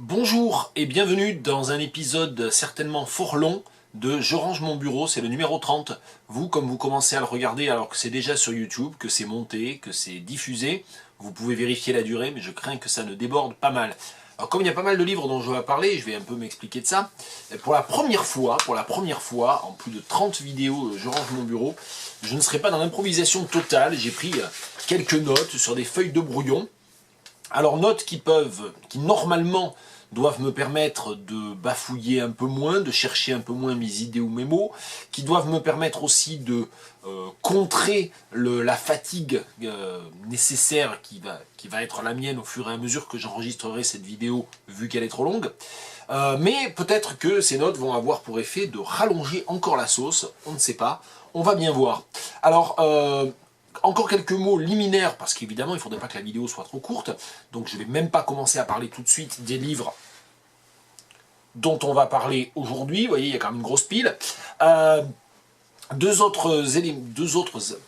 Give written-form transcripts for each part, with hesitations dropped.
Bonjour et bienvenue dans un épisode certainement fort long de Je range mon bureau, c'est le numéro 30. Vous, comme vous commencez à le regarder alors que c'est déjà sur YouTube, que c'est monté, que c'est diffusé, vous pouvez vérifier la durée, mais je crains que ça ne déborde pas mal. Alors comme il y a pas mal de livres dont je vais parler, je vais un peu m'expliquer de ça. Pour la première fois, en plus de 30 vidéos Je range mon bureau, je ne serai pas dans l'improvisation totale, j'ai pris quelques notes sur des feuilles de brouillon. Alors notes qui normalement doivent me permettre de bafouiller un peu moins, de chercher un peu moins mes idées ou mes mots, qui doivent me permettre aussi de contrer la fatigue nécessaire qui va être la mienne au fur et à mesure que j'enregistrerai cette vidéo, vu qu'elle est trop longue. Mais peut-être que ces notes vont avoir pour effet de rallonger encore la sauce, on ne sait pas, on va bien voir. Alors, encore quelques mots liminaires, parce qu'évidemment il ne faudrait pas que la vidéo soit trop courte, donc je ne vais même pas commencer à parler tout de suite des livres dont on va parler aujourd'hui. Vous voyez, il y a quand même une grosse pile. Deux autres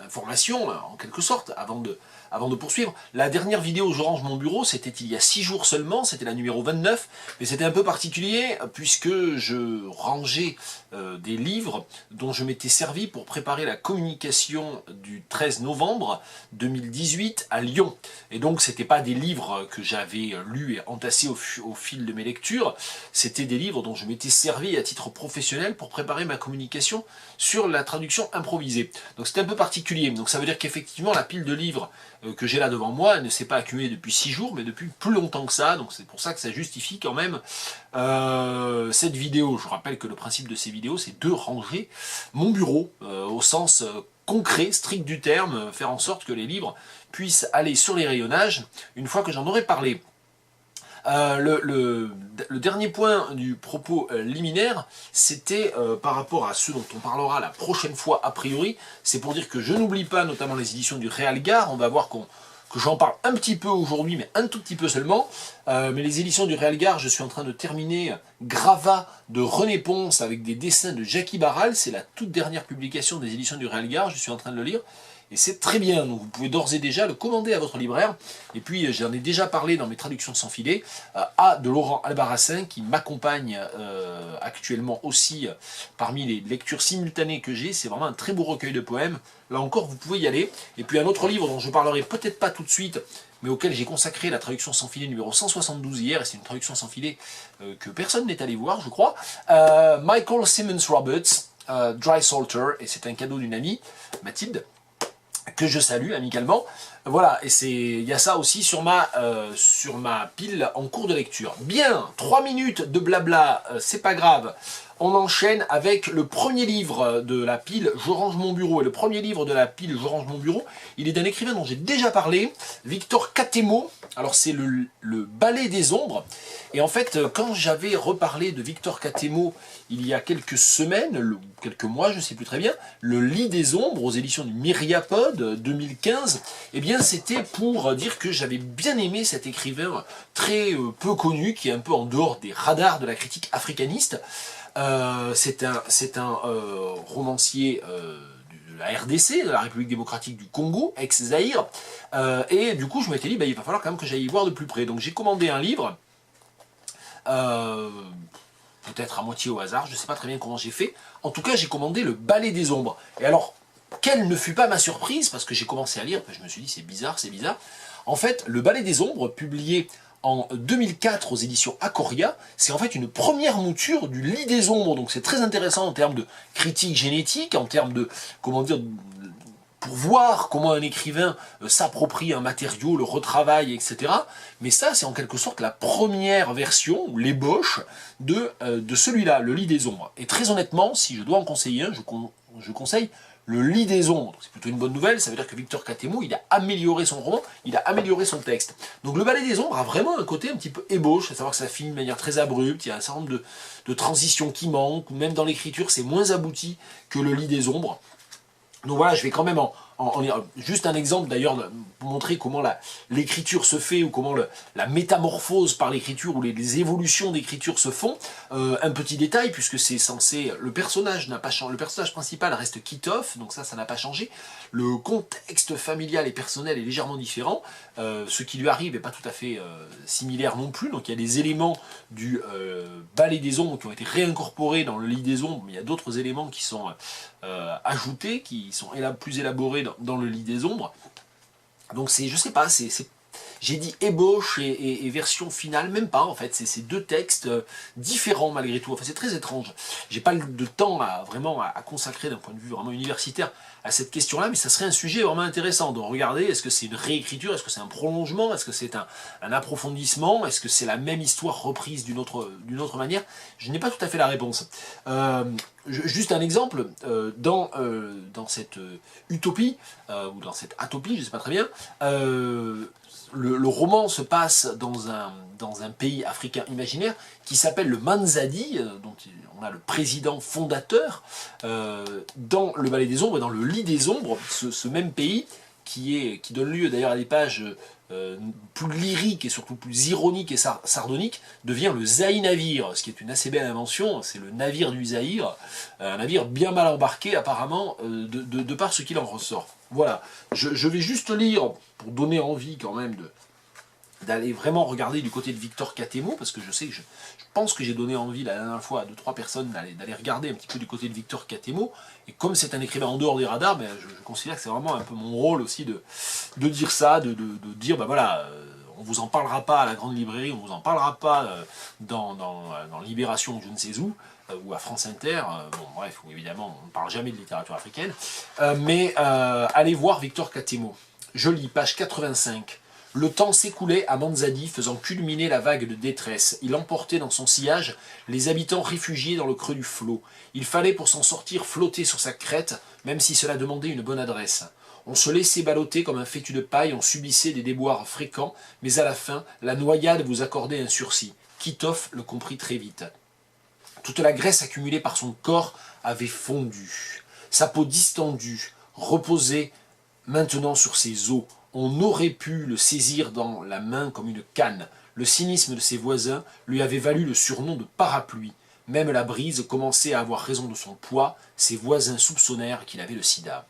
informations, en quelque sorte, avant de poursuivre. La dernière vidéo Je range mon bureau, c'était il y a 6 jours seulement, c'était la numéro 29, mais c'était un peu particulier puisque je rangeais des livres dont je m'étais servi pour préparer la communication du 13 novembre 2018 à Lyon. Et donc c'était pas des livres que j'avais lus et entassés au fil de mes lectures, c'était des livres dont je m'étais servi à titre professionnel pour préparer ma communication sur la traduction improvisée. Donc c'était un peu particulier, donc ça veut dire qu'effectivement la pile de livres que j'ai là devant moi, elle ne s'est pas accumulée depuis 6 jours, mais depuis plus longtemps que ça, donc c'est pour ça que ça justifie quand même cette vidéo. Je rappelle que le principe de ces vidéos, c'est de ranger mon bureau, au sens concret, strict du terme, faire en sorte que les livres puissent aller sur les rayonnages une fois que j'en aurai parlé. Le dernier point du propos liminaire, c'était par rapport à ce dont on parlera la prochaine fois a priori, c'est pour dire que je n'oublie pas notamment les éditions du Réal Gare, on va voir que j'en parle un petit peu aujourd'hui, mais un tout petit peu seulement, mais les éditions du Réal Gare, je suis en train de terminer Gravat de René Ponce avec des dessins de Jackie Barral, c'est la toute dernière publication des éditions du Réal Gare, je suis en train de le lire, et c'est très bien, donc vous pouvez d'ores et déjà le commander à votre libraire. Et puis j'en ai déjà parlé dans mes traductions sans filet, de Laurent Albarracin, qui m'accompagne actuellement aussi parmi les lectures simultanées que j'ai. C'est vraiment un très beau recueil de poèmes. Là encore, vous pouvez y aller. Et puis un autre livre dont je parlerai peut-être pas tout de suite, mais auquel j'ai consacré la traduction sans filet numéro 172 hier, et c'est une traduction sans filet que personne n'est allé voir, je crois. Michael Simmons Roberts, Dry Salter, et c'est un cadeau d'une amie, Mathilde, que je salue amicalement. Voilà, et il y a ça aussi sur ma pile en cours de lecture. Bien, 3 minutes de blabla, c'est pas grave. On enchaîne avec le premier livre de la pile Je range mon bureau. Et le premier livre de la pile Je range mon bureau, il est d'un écrivain dont j'ai déjà parlé, Victor Catemo. Alors c'est le Ballet des ombres. Et en fait, quand j'avais reparlé de Victor Catemo il y a quelques semaines, quelques mois, je ne sais plus très bien, Le Lit des ombres aux éditions du Myriapode 2015, eh bien c'était pour dire que j'avais bien aimé cet écrivain très peu connu, qui est un peu en dehors des radars de la critique africaniste. C'est un romancier de la RDC, de la République démocratique du Congo, ex-Zaïre, et du coup je m'étais dit, il va falloir quand même que j'aille y voir de plus près. Donc j'ai commandé un livre, peut-être à moitié au hasard, je ne sais pas très bien comment j'ai fait. En tout cas, j'ai commandé le Ballet des ombres. Et alors, quelle ne fut pas ma surprise, parce que j'ai commencé à lire, je me suis dit, c'est bizarre, c'est bizarre. En fait, le Ballet des ombres, publié en 2004 aux éditions Acoria, c'est en fait une première mouture du Lit des ombres. Donc c'est très intéressant en termes de critique génétique, en termes de, comment dire, pour voir comment un écrivain s'approprie un matériau, le retravaille, etc. Mais ça, c'est en quelque sorte la première version, ou l'ébauche, de celui-là, le Lit des ombres. Et très honnêtement, si je dois en conseiller un, je conseille le Lit des ombres. C'est plutôt une bonne nouvelle, ça veut dire que Victor Catemo, il a amélioré son roman, il a amélioré son texte. Donc le Ballet des ombres a vraiment un côté un petit peu ébauche, à savoir que ça finit de manière très abrupte, il y a un certain nombre de transitions qui manquent, ou même dans l'écriture, c'est moins abouti que le Lit des ombres. Donc voilà, je vais quand même juste un exemple d'ailleurs pour montrer comment l'écriture se fait ou comment la métamorphose par l'écriture ou les évolutions d'écriture se font. Un petit détail puisque c'est censé, le personnage n'a pas changé, le personnage principal reste Kitov, donc ça n'a pas changé. Le contexte familial et personnel est légèrement différent. Ce qui lui arrive n'est pas tout à fait similaire non plus. Donc il y a des éléments du Ballet des Ombres qui ont été réincorporés dans le Lit des Ombres, mais il y a d'autres éléments qui sont ajoutés, qui sont plus élaborés dans le Lit des Ombres. Donc je sais pas, j'ai dit ébauche et version finale, même pas en fait, c'est deux textes différents malgré tout, enfin c'est très étrange. J'ai pas de temps vraiment à consacrer d'un point de vue vraiment universitaire à cette question-là, mais ça serait un sujet vraiment intéressant de regarder, est-ce que c'est une réécriture, est-ce que c'est un prolongement, est-ce que c'est un approfondissement, est-ce que c'est la même histoire reprise d'une autre manière. Je n'ai pas tout à fait la réponse. Juste un exemple, dans cette utopie, ou dans cette atopie, je ne sais pas très bien, le roman se passe dans un pays africain imaginaire qui s'appelle le Manzadi, dont on a le président fondateur, dans le Ballet des Ombres et dans le Lit des Ombres, ce même pays qui donne lieu d'ailleurs à des pages plus lyriques et surtout plus ironiques et sardoniques, devient le Zaï-Navire, ce qui est une assez belle invention, c'est le navire du Zaïre, un navire bien mal embarqué apparemment, de par ce qu'il en ressort. Voilà, je vais juste lire, pour donner envie quand même d'aller vraiment regarder du côté de Victor Catemo, parce que je sais que je pense que j'ai donné envie la dernière fois à 2-3 personnes d'aller regarder un petit peu du côté de Victor Catemo, et comme c'est un écrivain en dehors des radars, ben, je considère que c'est vraiment un peu mon rôle aussi de dire ça, de dire, ben voilà, on vous en parlera pas à la grande librairie, on vous en parlera pas dans Libération ou je ne sais où, ou à France Inter, bon bref, où évidemment on ne parle jamais de littérature africaine, mais allez voir Victor Catemo. Je lis, page 85. Le temps s'écoulait à Manzadi, faisant culminer la vague de détresse. Il emportait dans son sillage les habitants réfugiés dans le creux du flot. Il fallait pour s'en sortir flotter sur sa crête, même si cela demandait une bonne adresse. On se laissait balloter comme un fétu de paille, on subissait des déboires fréquents, mais à la fin, la noyade vous accordait un sursis. Kitov le comprit très vite. Toute la graisse accumulée par son corps avait fondu. Sa peau distendue reposait maintenant sur ses os. On aurait pu le saisir dans la main comme une canne. Le cynisme de ses voisins lui avait valu le surnom de parapluie. Même la brise commençait à avoir raison de son poids. Ses voisins soupçonnèrent qu'il avait le sida.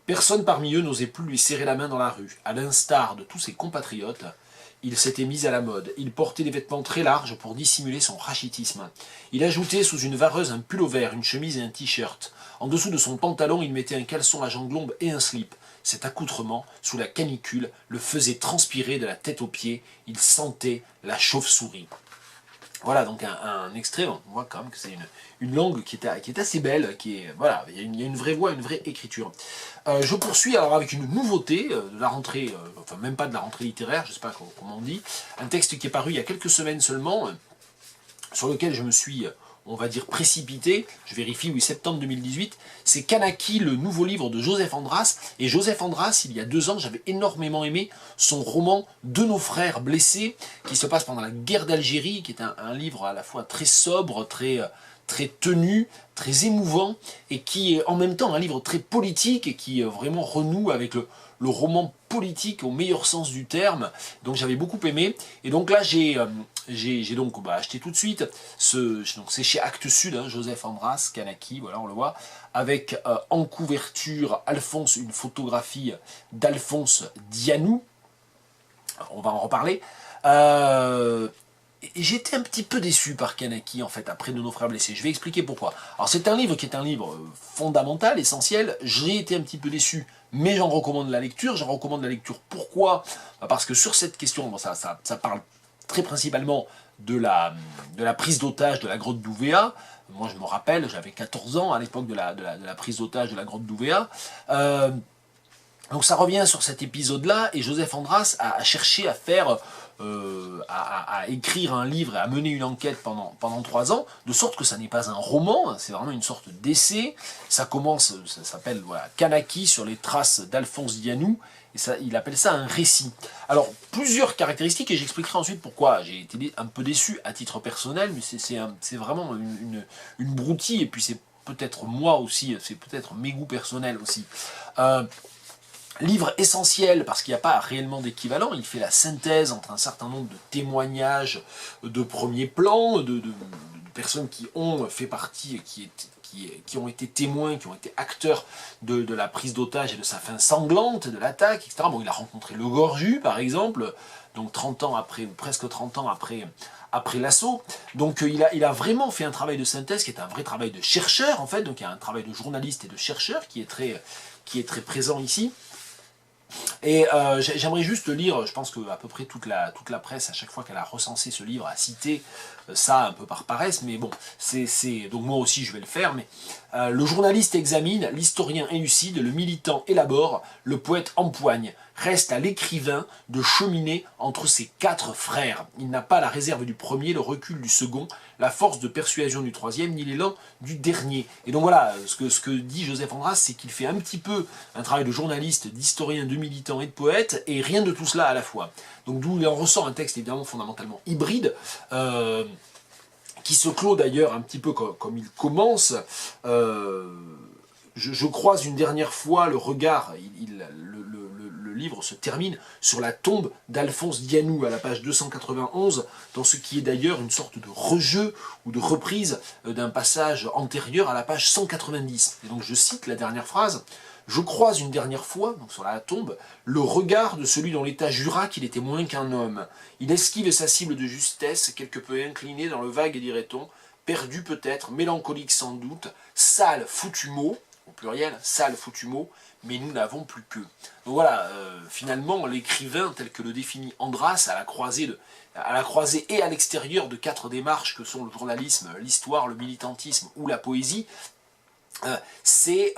Personne parmi eux n'osait plus lui serrer la main dans la rue. À l'instar de tous ses compatriotes, il s'était mis à la mode. Il portait des vêtements très larges pour dissimuler son rachitisme. Il ajoutait sous une vareuse un pull-over, une chemise et un t-shirt. En dessous de son pantalon, il mettait un caleçon à jambes et un slip. Cet accoutrement, sous la canicule, le faisait transpirer de la tête aux pieds. Il sentait la chauve-souris. Voilà donc un extrait, on voit quand même que c'est une langue qui est assez belle, voilà, il y a une vraie voix, une vraie écriture. Je poursuis alors avec une nouveauté de la rentrée, enfin même pas de la rentrée littéraire, je ne sais pas comment on dit, un texte qui est paru il y a quelques semaines seulement, sur lequel je me suis, on va dire, précipité, je vérifie, oui, septembre 2018, c'est Kanaki, le nouveau livre de Joseph Andras, et Joseph Andras, il y a 2 ans, j'avais énormément aimé son roman « De nos frères blessés », qui se passe pendant la guerre d'Algérie, qui est un livre à la fois très sobre, très tenu, très émouvant, et qui est en même temps un livre très politique, et qui vraiment renoue avec le roman politique au meilleur sens du terme, donc j'avais beaucoup aimé, et donc là j'ai donc acheté tout de suite, donc c'est chez Actes Sud, hein, Joseph Andras, Kanaki, voilà on le voit, avec en couverture Alphonse, une photographie d'Alphonse Dianou, on va en reparler, et j'étais un petit peu déçu par Kanaki en fait après De nos frères blessés, je vais expliquer pourquoi. Alors c'est un livre qui est un livre fondamental, essentiel, j'ai été un petit peu déçu, mais j'en recommande la lecture. J'en recommande la lecture pourquoi? Parce que sur cette question, bon, ça parle très principalement de la prise d'otage de la grotte d'Ouvéa. Moi je me rappelle, j'avais 14 ans à l'époque de la prise d'otage de la grotte d'Ouvéa. Donc ça revient sur cet épisode-là, et Joseph Andras a cherché à faire, à écrire un livre et à mener une enquête pendant 3 ans, de sorte que ça n'est pas un roman, c'est vraiment une sorte d'essai. Ça commence, ça s'appelle voilà, Kanaki sur les traces d'Alphonse Dianou, et ça, il appelle ça un récit. Alors, plusieurs caractéristiques, et j'expliquerai ensuite pourquoi j'ai été un peu déçu à titre personnel, mais c'est vraiment une broutille, et puis peut-être moi aussi, c'est peut-être mes goûts personnels aussi. Livre essentiel parce qu'il n'y a pas réellement d'équivalent, il fait la synthèse entre un certain nombre de témoignages de premier plan, de personnes qui ont fait partie, qui ont été témoins, qui ont été acteurs de la prise d'otage et de sa fin sanglante, de l'attaque, etc. Bon, il a rencontré Le Gorju, par exemple, donc 30 ans après, ou presque 30 ans après l'assaut. Donc il a vraiment fait un travail de synthèse qui est un vrai travail de chercheur, en fait, donc il y a un travail de journaliste et de chercheur qui est très présent ici. Et j'aimerais juste lire, je pense qu'à peu près toute la presse, à chaque fois qu'elle a recensé ce livre, a cité ça un peu par paresse, mais bon, donc moi aussi je vais le faire, mais le journaliste examine, l'historien élucide, le militant élabore, le poète empoigne. Reste à l'écrivain de cheminer entre ses 4 frères. Il n'a pas la réserve du premier, le recul du second, la force de persuasion du troisième, ni l'élan du dernier. Et donc voilà, ce que dit Joseph Andras, c'est qu'il fait un petit peu un travail de journaliste, d'historien, de militant et de poète, et rien de tout cela à la fois. Donc d'où il en ressort un texte évidemment fondamentalement hybride, qui se clôt d'ailleurs un petit peu comme il commence. Je croise une dernière fois le regard, le livre se termine sur la tombe d'Alphonse Dianou à la page 291, dans ce qui est d'ailleurs une sorte de rejeu ou de reprise d'un passage antérieur à la page 190. Et donc je cite la dernière phrase. Je croise une dernière fois, donc sur la tombe, le regard de celui dont l'État jura qu'il était moins qu'un homme. Il esquive sa cible de justesse, quelque peu incliné dans le vague, dirait-on, perdu peut-être, mélancolique sans doute, sale foutu mot, au pluriel, sale foutu mot, mais nous n'avons plus qu'eux. Donc voilà, finalement, l'écrivain, tel que le définit Andras, à la croisée et à l'extérieur de 4 démarches que sont le journalisme, l'histoire, le militantisme ou la poésie, c'est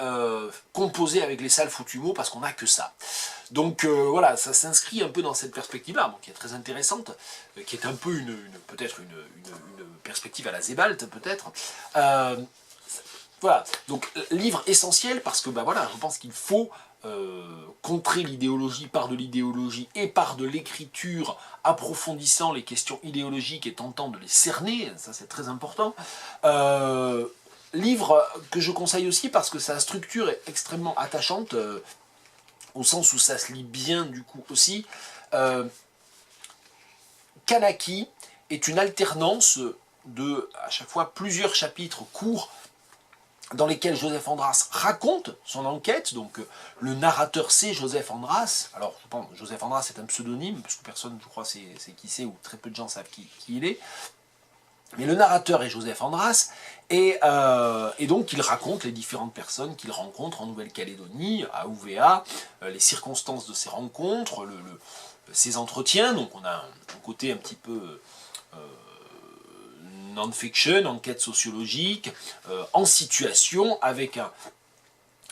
composé avec les sales foutus mots parce qu'on n'a que ça. Donc voilà, ça s'inscrit un peu dans cette perspective-là, bon, qui est très intéressante, qui est un peu peut-être une perspective à la Zébalt, peut-être. Voilà, donc livre essentiel parce que voilà, je pense qu'il faut contrer l'idéologie par de l'idéologie et par de l'écriture, approfondissant les questions idéologiques et tentant de les cerner, ça c'est très important. Livre que je conseille aussi parce que sa structure est extrêmement attachante, au sens où ça se lit bien du coup aussi. Kanaki est une alternance de, à chaque fois, plusieurs chapitres courts dans lesquels Joseph Andras raconte son enquête. Donc le narrateur c'est Joseph Andras. Alors je pense Joseph Andras est un pseudonyme, parce que personne, je crois, sait qui c'est, ou très peu de gens savent qui il est. Mais le narrateur est Joseph Andras, et donc il raconte les différentes personnes qu'il rencontre en Nouvelle-Calédonie, à Ouvéa, les circonstances de ces rencontres, ses entretiens. Donc on a un côté un petit peu non-fiction, enquête sociologique, en situation, avec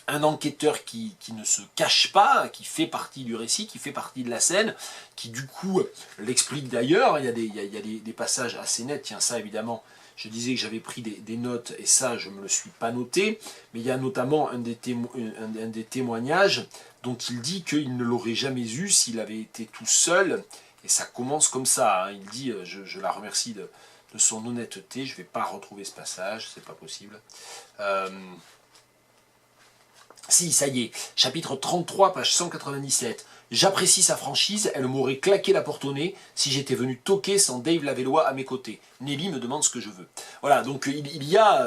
un enquêteur qui ne se cache pas, qui fait partie du récit, qui fait partie de la scène, qui du coup l'explique d'ailleurs. Il y a des passages assez nets. Tiens, ça évidemment, je disais que j'avais pris des notes, et ça je ne me le suis pas noté, mais il y a notamment un des témoignages dont il dit qu'il ne l'aurait jamais eu s'il avait été tout seul, et ça commence comme ça, hein. Il dit, je la remercie de son honnêteté, je ne vais pas retrouver ce passage, c'est pas possible. Si, ça y est, chapitre 33, page 197. J'apprécie sa franchise, elle m'aurait claqué la porte au nez si j'étais venu toquer sans Dave Lavellois à mes côtés. Nelly me demande ce que je veux. Voilà, donc il y a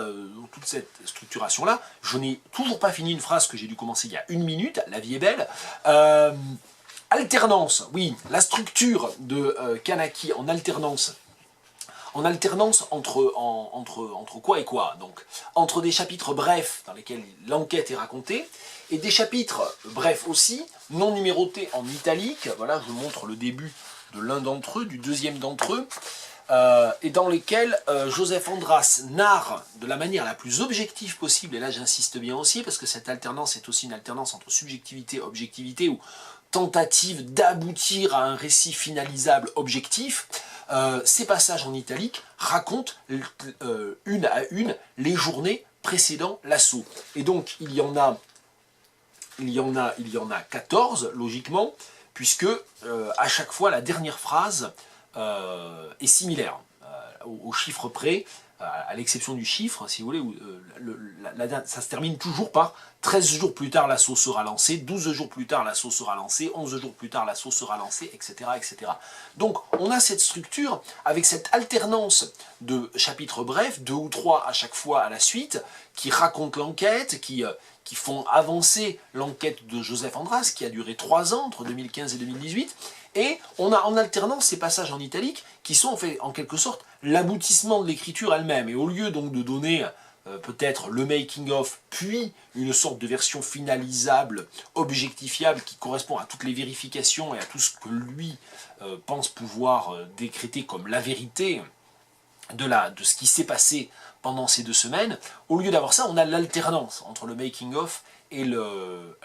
toute cette structuration-là. Je n'ai toujours pas fini une phrase que j'ai dû commencer il y a 1 minute, la vie est belle. Alternance, oui, la structure de Kanaki en alternance. En alternance entre quoi et quoi? Donc, entre des chapitres brefs dans lesquels l'enquête est racontée, et des chapitres brefs aussi, non numérotés en italique. Voilà, je vous montre le début de l'un d'entre eux, du deuxième d'entre eux, et dans lesquels Joseph Andras narre de la manière la plus objective possible, et là j'insiste bien aussi, parce que cette alternance est aussi une alternance entre subjectivité et objectivité, ou tentative d'aboutir à un récit finalisable objectif. Ces passages en italique racontent une à une les journées précédant l'assaut. Et donc il y en a 14, logiquement, puisque à chaque fois la dernière phrase est similaire, au chiffre près. à l'exception du chiffre, si vous voulez, où, ça se termine toujours par 13 jours plus tard l'assaut sera lancé, 12 jours plus tard l'assaut sera lancé, 11 jours plus tard l'assaut sera lancé, etc., etc. Donc on a cette structure avec cette alternance de chapitres brefs, 2 ou 3 à chaque fois à la suite, qui racontent l'enquête, qui font avancer l'enquête de Joseph Andras, qui a duré 3 ans, entre 2015 et 2018, et on a en alternance ces passages en italique qui sont en fait, en quelque sorte, l'aboutissement de l'écriture elle-même. Et au lieu donc de donner peut-être le making-of, puis une sorte de version finalisable, objectifiable, qui correspond à toutes les vérifications et à tout ce que lui pense pouvoir décréter comme la vérité de ce qui s'est passé pendant ces 2 semaines, au lieu d'avoir ça, on a l'alternance entre le making-of et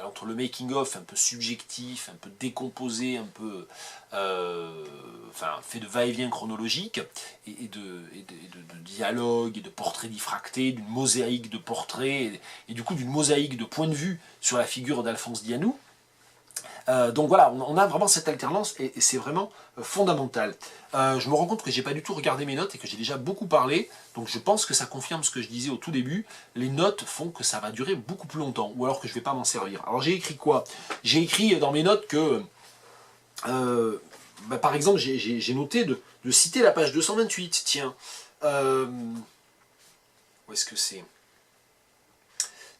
entre le making-of un peu subjectif, un peu décomposé, un peu fait de va-et-vient chronologique, et de dialogue, et de portraits diffractés, d'une mosaïque de portraits, et du coup d'une mosaïque de points de vue sur la figure d'Alphonse Dianou. Donc voilà, on a vraiment cette alternance et c'est vraiment fondamental. Je me rends compte que j'ai pas du tout regardé mes notes et que j'ai déjà beaucoup parlé, donc je pense que ça confirme ce que je disais au tout début. Les notes font que ça va durer beaucoup plus longtemps, ou alors que je vais pas m'en servir. Alors j'ai écrit quoi? J'ai écrit dans mes notes que, par exemple, j'ai noté de citer la page 228, tiens. Où est-ce que c'est?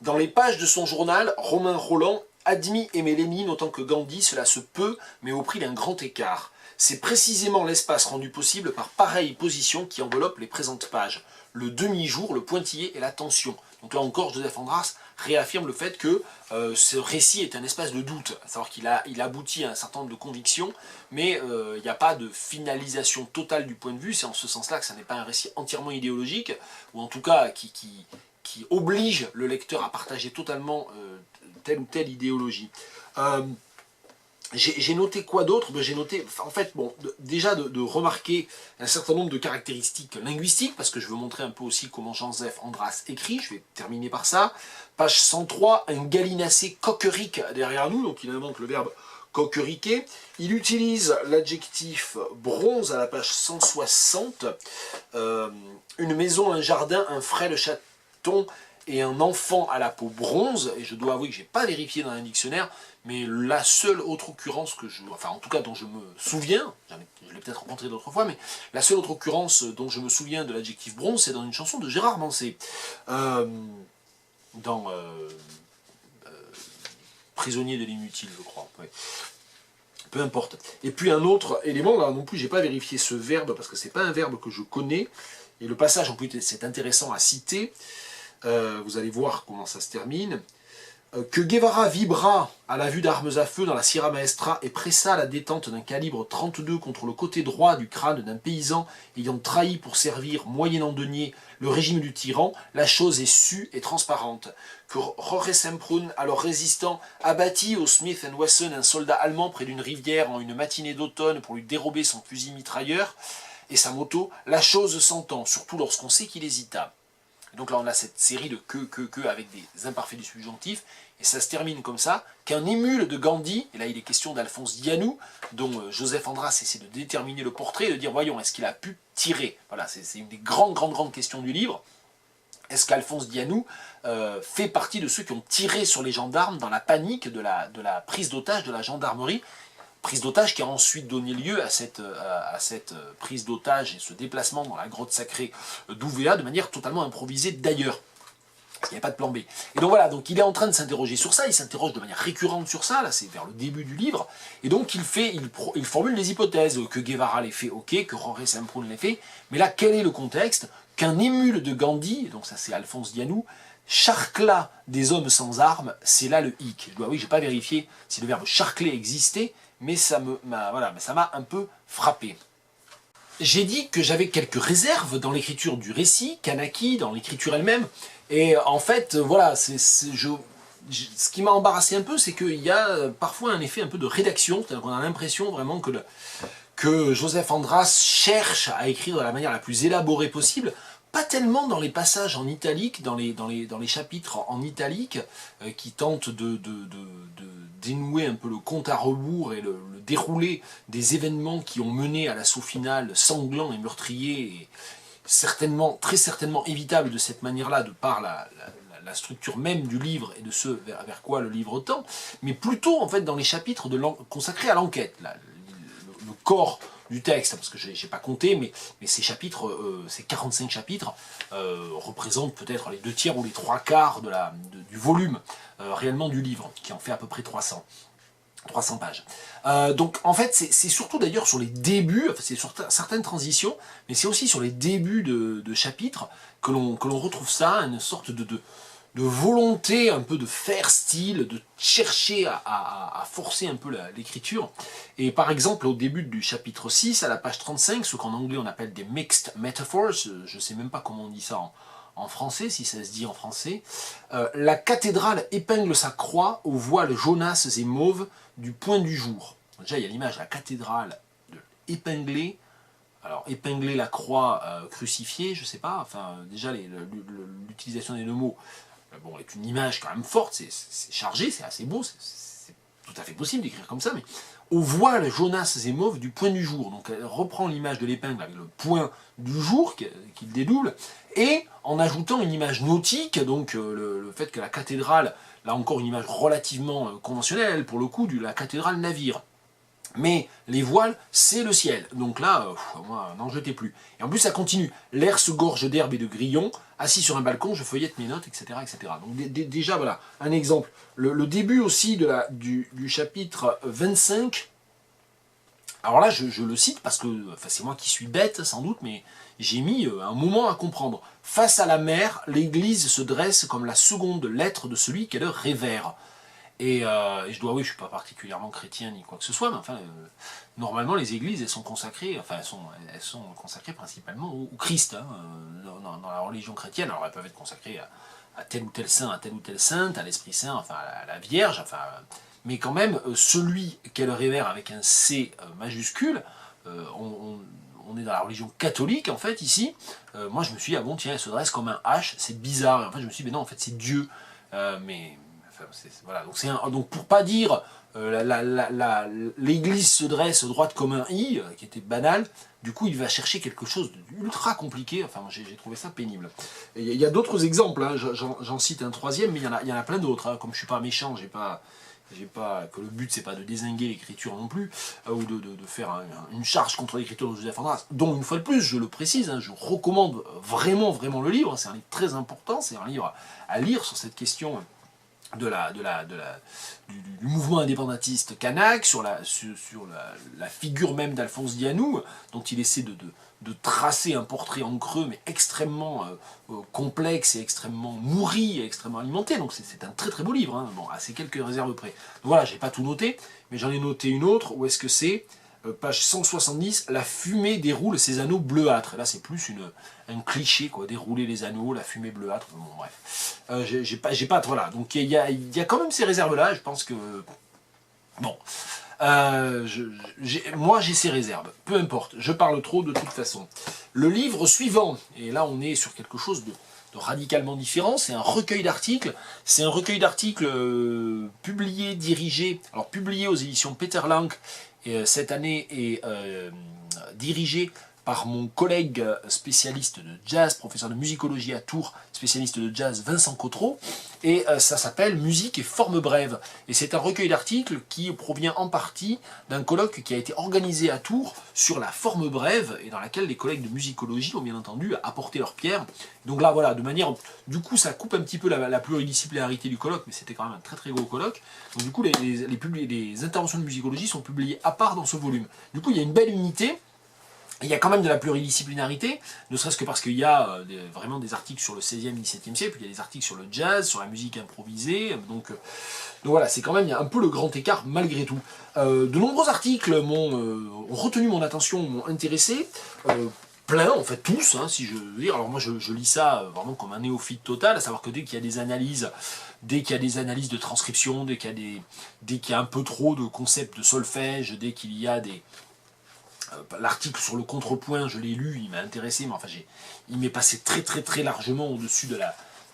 Dans les pages de son journal, Romain Rolland admis aimer Lénine autant que Gandhi, cela se peut, mais au prix d'un grand écart. C'est précisément l'espace rendu possible par pareille position qui enveloppe les présentes pages. Le demi-jour, le pointillé et la tension. Donc là encore, Joseph Andras réaffirme le fait que ce récit est un espace de doute, à savoir qu'il aboutit à un certain nombre de convictions, mais il n'y a pas de finalisation totale du point de vue, c'est en ce sens-là que ça n'est pas un récit entièrement idéologique, ou en tout cas qui oblige le lecteur à partager totalement telle ou telle idéologie. J'ai noté quoi d'autre? J'ai noté, en fait, bon, déjà de remarquer un certain nombre de caractéristiques linguistiques, parce que je veux montrer un peu aussi comment Joseph Andras écrit, je vais terminer par ça. Page 103, un gallinacé coquerique derrière nous, donc il invente le verbe coqueriquer. Il utilise l'adjectif bronze à la page 160, une maison, un jardin, un frêle chaton et un enfant à la peau bronze, et je dois avouer que je n'ai pas vérifié dans un dictionnaire, mais la seule autre occurrence que en tout cas dont je me souviens, je l'ai peut-être rencontré d'autres fois, mais la seule autre occurrence dont je me souviens de l'adjectif bronze, c'est dans une chanson de Gérard Manset, dans Prisonnier de l'inutile, je crois. Ouais. Peu importe. Et puis un autre élément, là non plus, j'ai pas vérifié ce verbe, parce que c'est pas un verbe que je connais, et le passage en plus c'est intéressant à citer. Vous allez voir comment ça se termine. Que Guevara vibra à la vue d'armes à feu dans la Sierra Maestra et pressa la détente d'un calibre 32 contre le côté droit du crâne d'un paysan ayant trahi pour servir, moyennant denier, le régime du tyran, la chose est sue et transparente. Que Jorge Semprún, alors résistant, abattit au Smith & Wesson un soldat allemand près d'une rivière en une matinée d'automne pour lui dérober son fusil mitrailleur et sa moto, la chose s'entend, surtout lorsqu'on sait qu'il hésita. Donc là on a cette série de que avec des imparfaits du subjonctif, et ça se termine comme ça, qu'un émule de Gandhi, et là il est question d'Alphonse Dianou, dont Joseph Andras essaie de déterminer le portrait, et de dire voyons, est-ce qu'il a pu tirer? Voilà, c'est une des grandes questions du livre. Est-ce qu'Alphonse Dianou fait partie de ceux qui ont tiré sur les gendarmes dans la panique de la prise d'otage de la gendarmerie? Prise d'otage qui a ensuite donné lieu à cette prise d'otage et ce déplacement dans la grotte sacrée d'Ouvéa de manière totalement improvisée d'ailleurs. Il n'y avait pas de plan B. Et donc voilà, donc il est en train de s'interroger sur ça, il s'interroge de manière récurrente sur ça, là c'est vers le début du livre, et donc il formule des hypothèses, que Guevara l'ait fait, ok, que Jorge Semprún l'ait fait, mais là quel est le contexte? Qu'un émule de Gandhi, donc ça c'est Alphonse Dianou, charcla des hommes sans armes, c'est là le hic. Je dois oui, j'ai pas vérifié si le verbe charcler existait, mais ça m'a un peu frappé. J'ai dit que j'avais quelques réserves dans l'écriture du récit, Kanaki, dans l'écriture elle-même, et en fait, voilà, ce qui m'a embarrassé un peu, c'est qu'il y a parfois un effet un peu de rédaction, c'est-à-dire qu'on a l'impression vraiment que Joseph Andras cherche à écrire de la manière la plus élaborée possible, pas tellement dans les passages en italique, dans les chapitres en italique, qui tentent de dénouer un peu le compte à rebours et le déroulé des événements qui ont mené à l'assaut final sanglant et meurtrier certainement, très certainement évitable de cette manière-là, de par la structure même du livre et de ce vers quoi le livre tend, mais plutôt en fait dans les chapitres consacrés à l'enquête, le corps du texte, parce que j'ai pas compté, mais ces chapitres, ces 45 chapitres, représentent peut-être les 2 tiers ou les 3 quarts du volume réellement du livre, qui en fait à peu près 300 pages. Donc en fait c'est surtout d'ailleurs sur les débuts, enfin, c'est sur certaines transitions, mais c'est aussi sur les débuts de chapitres que l'on retrouve ça, une sorte de volonté un peu de faire style, de chercher à forcer un peu l'écriture. Et par exemple au début du chapitre 6, à la page 35, ce qu'en anglais on appelle des mixed metaphors, je ne sais même pas comment on dit ça en français, si ça se dit en français, la cathédrale épingle sa croix aux voiles jaunasses et mauves du point du jour. Déjà il y a l'image, la cathédrale épinglée. Alors, épingler la croix crucifiée, je sais pas, enfin, déjà, l'utilisation des deux mots, bon, est une image quand même forte, c'est chargé, c'est assez beau, c'est tout à fait possible d'écrire comme ça, mais aux voiles jaunasses et mauves du point du jour. Donc, elle reprend l'image de l'épingle avec le point du jour, qu'il dédouble, et en ajoutant une image nautique, donc le fait que la cathédrale, là encore une image relativement conventionnelle, pour le coup, de la cathédrale navire. Mais les voiles, c'est le ciel. Donc là, moi, n'en jetez plus. Et en plus, ça continue. L'air se gorge d'herbe et de grillons. Assis sur un balcon, je feuillette mes notes, etc. etc. Donc déjà, voilà, un exemple. Le début aussi du chapitre 25. Alors là, je le cite parce que c'est moi qui suis bête, sans doute, mais j'ai mis un moment à comprendre. Face à la mer, l'Église se dresse comme la seconde lettre de celui qu'elle révère. Et je dois avouer, je ne suis pas particulièrement chrétien ni quoi que ce soit, mais enfin, normalement, les églises, elles sont consacrées, enfin, elles sont consacrées principalement au Christ, hein, dans la religion chrétienne. Alors, elles peuvent être consacrées à tel ou tel saint, à telle ou telle sainte, à l'Esprit Saint, enfin, à la Vierge, enfin, mais quand même, celui qu'elle révère avec un C majuscule, on est dans la religion catholique, en fait, ici. Moi, je me suis dit, ah bon, tiens, elle se dresse comme un H, c'est bizarre. Et en fait, je me suis dit, mais non, en fait, c'est Dieu. Mais voilà, donc pour pas dire l'église se dresse droite comme un I, qui était banal, du coup il va chercher quelque chose d'ultra compliqué, enfin j'ai trouvé ça pénible. Il y a d'autres exemples, hein, j'en cite un troisième, mais il y en a plein d'autres, hein, comme je suis pas méchant, que le but c'est pas de dézinguer l'écriture non plus, ou de faire une charge contre l'écriture de Joseph Andras, dont une fois de plus, je le précise, hein, je recommande vraiment le livre, c'est un livre très important, c'est un livre à lire sur cette question du mouvement indépendantiste kanak, sur la figure même d'Alphonse Dianou, dont il essaie de tracer un portrait en creux, mais extrêmement complexe et extrêmement nourri, et extrêmement alimenté. Donc c'est un très beau livre, hein. Bon, à ces quelques réserves près. Donc voilà, j'ai pas tout noté, mais j'en ai noté une autre, où est-ce que c'est page 170, la fumée déroule ses anneaux bleuâtres. Là, c'est plus un cliché, quoi, dérouler les anneaux, la fumée bleuâtre. Bon, bref. J'ai pas, voilà. Donc, il y a quand même ces réserves-là. Je pense que. Bon. Moi, j'ai ces réserves. Peu importe. Je parle trop de toute façon. Le livre suivant, et là, on est sur quelque chose de radicalement différent, c'est un recueil d'articles. C'est un recueil d'articles publié, dirigé, alors publié aux éditions Peter Lank cette année est dirigé par mon collègue spécialiste de jazz, professeur de musicologie à Tours, spécialiste de jazz Vincent Cotreau, et ça s'appelle Musique et forme brève. Et c'est un recueil d'articles qui provient en partie d'un colloque qui a été organisé à Tours sur la forme brève, et dans laquelle les collègues de musicologie ont bien entendu apporté leur pierre. Donc là, voilà, de manière... Du coup, ça coupe un petit peu la pluridisciplinarité du colloque, mais c'était quand même un très gros colloque. Donc du coup, les interventions de musicologie sont publiées à part dans ce volume. Du coup, il y a une belle unité. Il y a quand même de la pluridisciplinarité, ne serait-ce que parce qu'il y a vraiment des articles sur le 16e, 17e siècle, puis il y a des articles sur le jazz, sur la musique improvisée, donc voilà, c'est quand même, il y a un peu le grand écart malgré tout. De nombreux articles ont retenu mon attention, m'ont intéressé, plein, en fait tous, hein, si je veux dire. Alors moi je lis ça vraiment comme un néophyte total, à savoir que dès qu'il y a des analyses, de transcription, dès qu'il y a un peu trop de concepts de solfège, dès qu'il y a des... L'article sur le contrepoint, je l'ai lu, il m'a intéressé, mais enfin il m'est passé très largement au-dessus de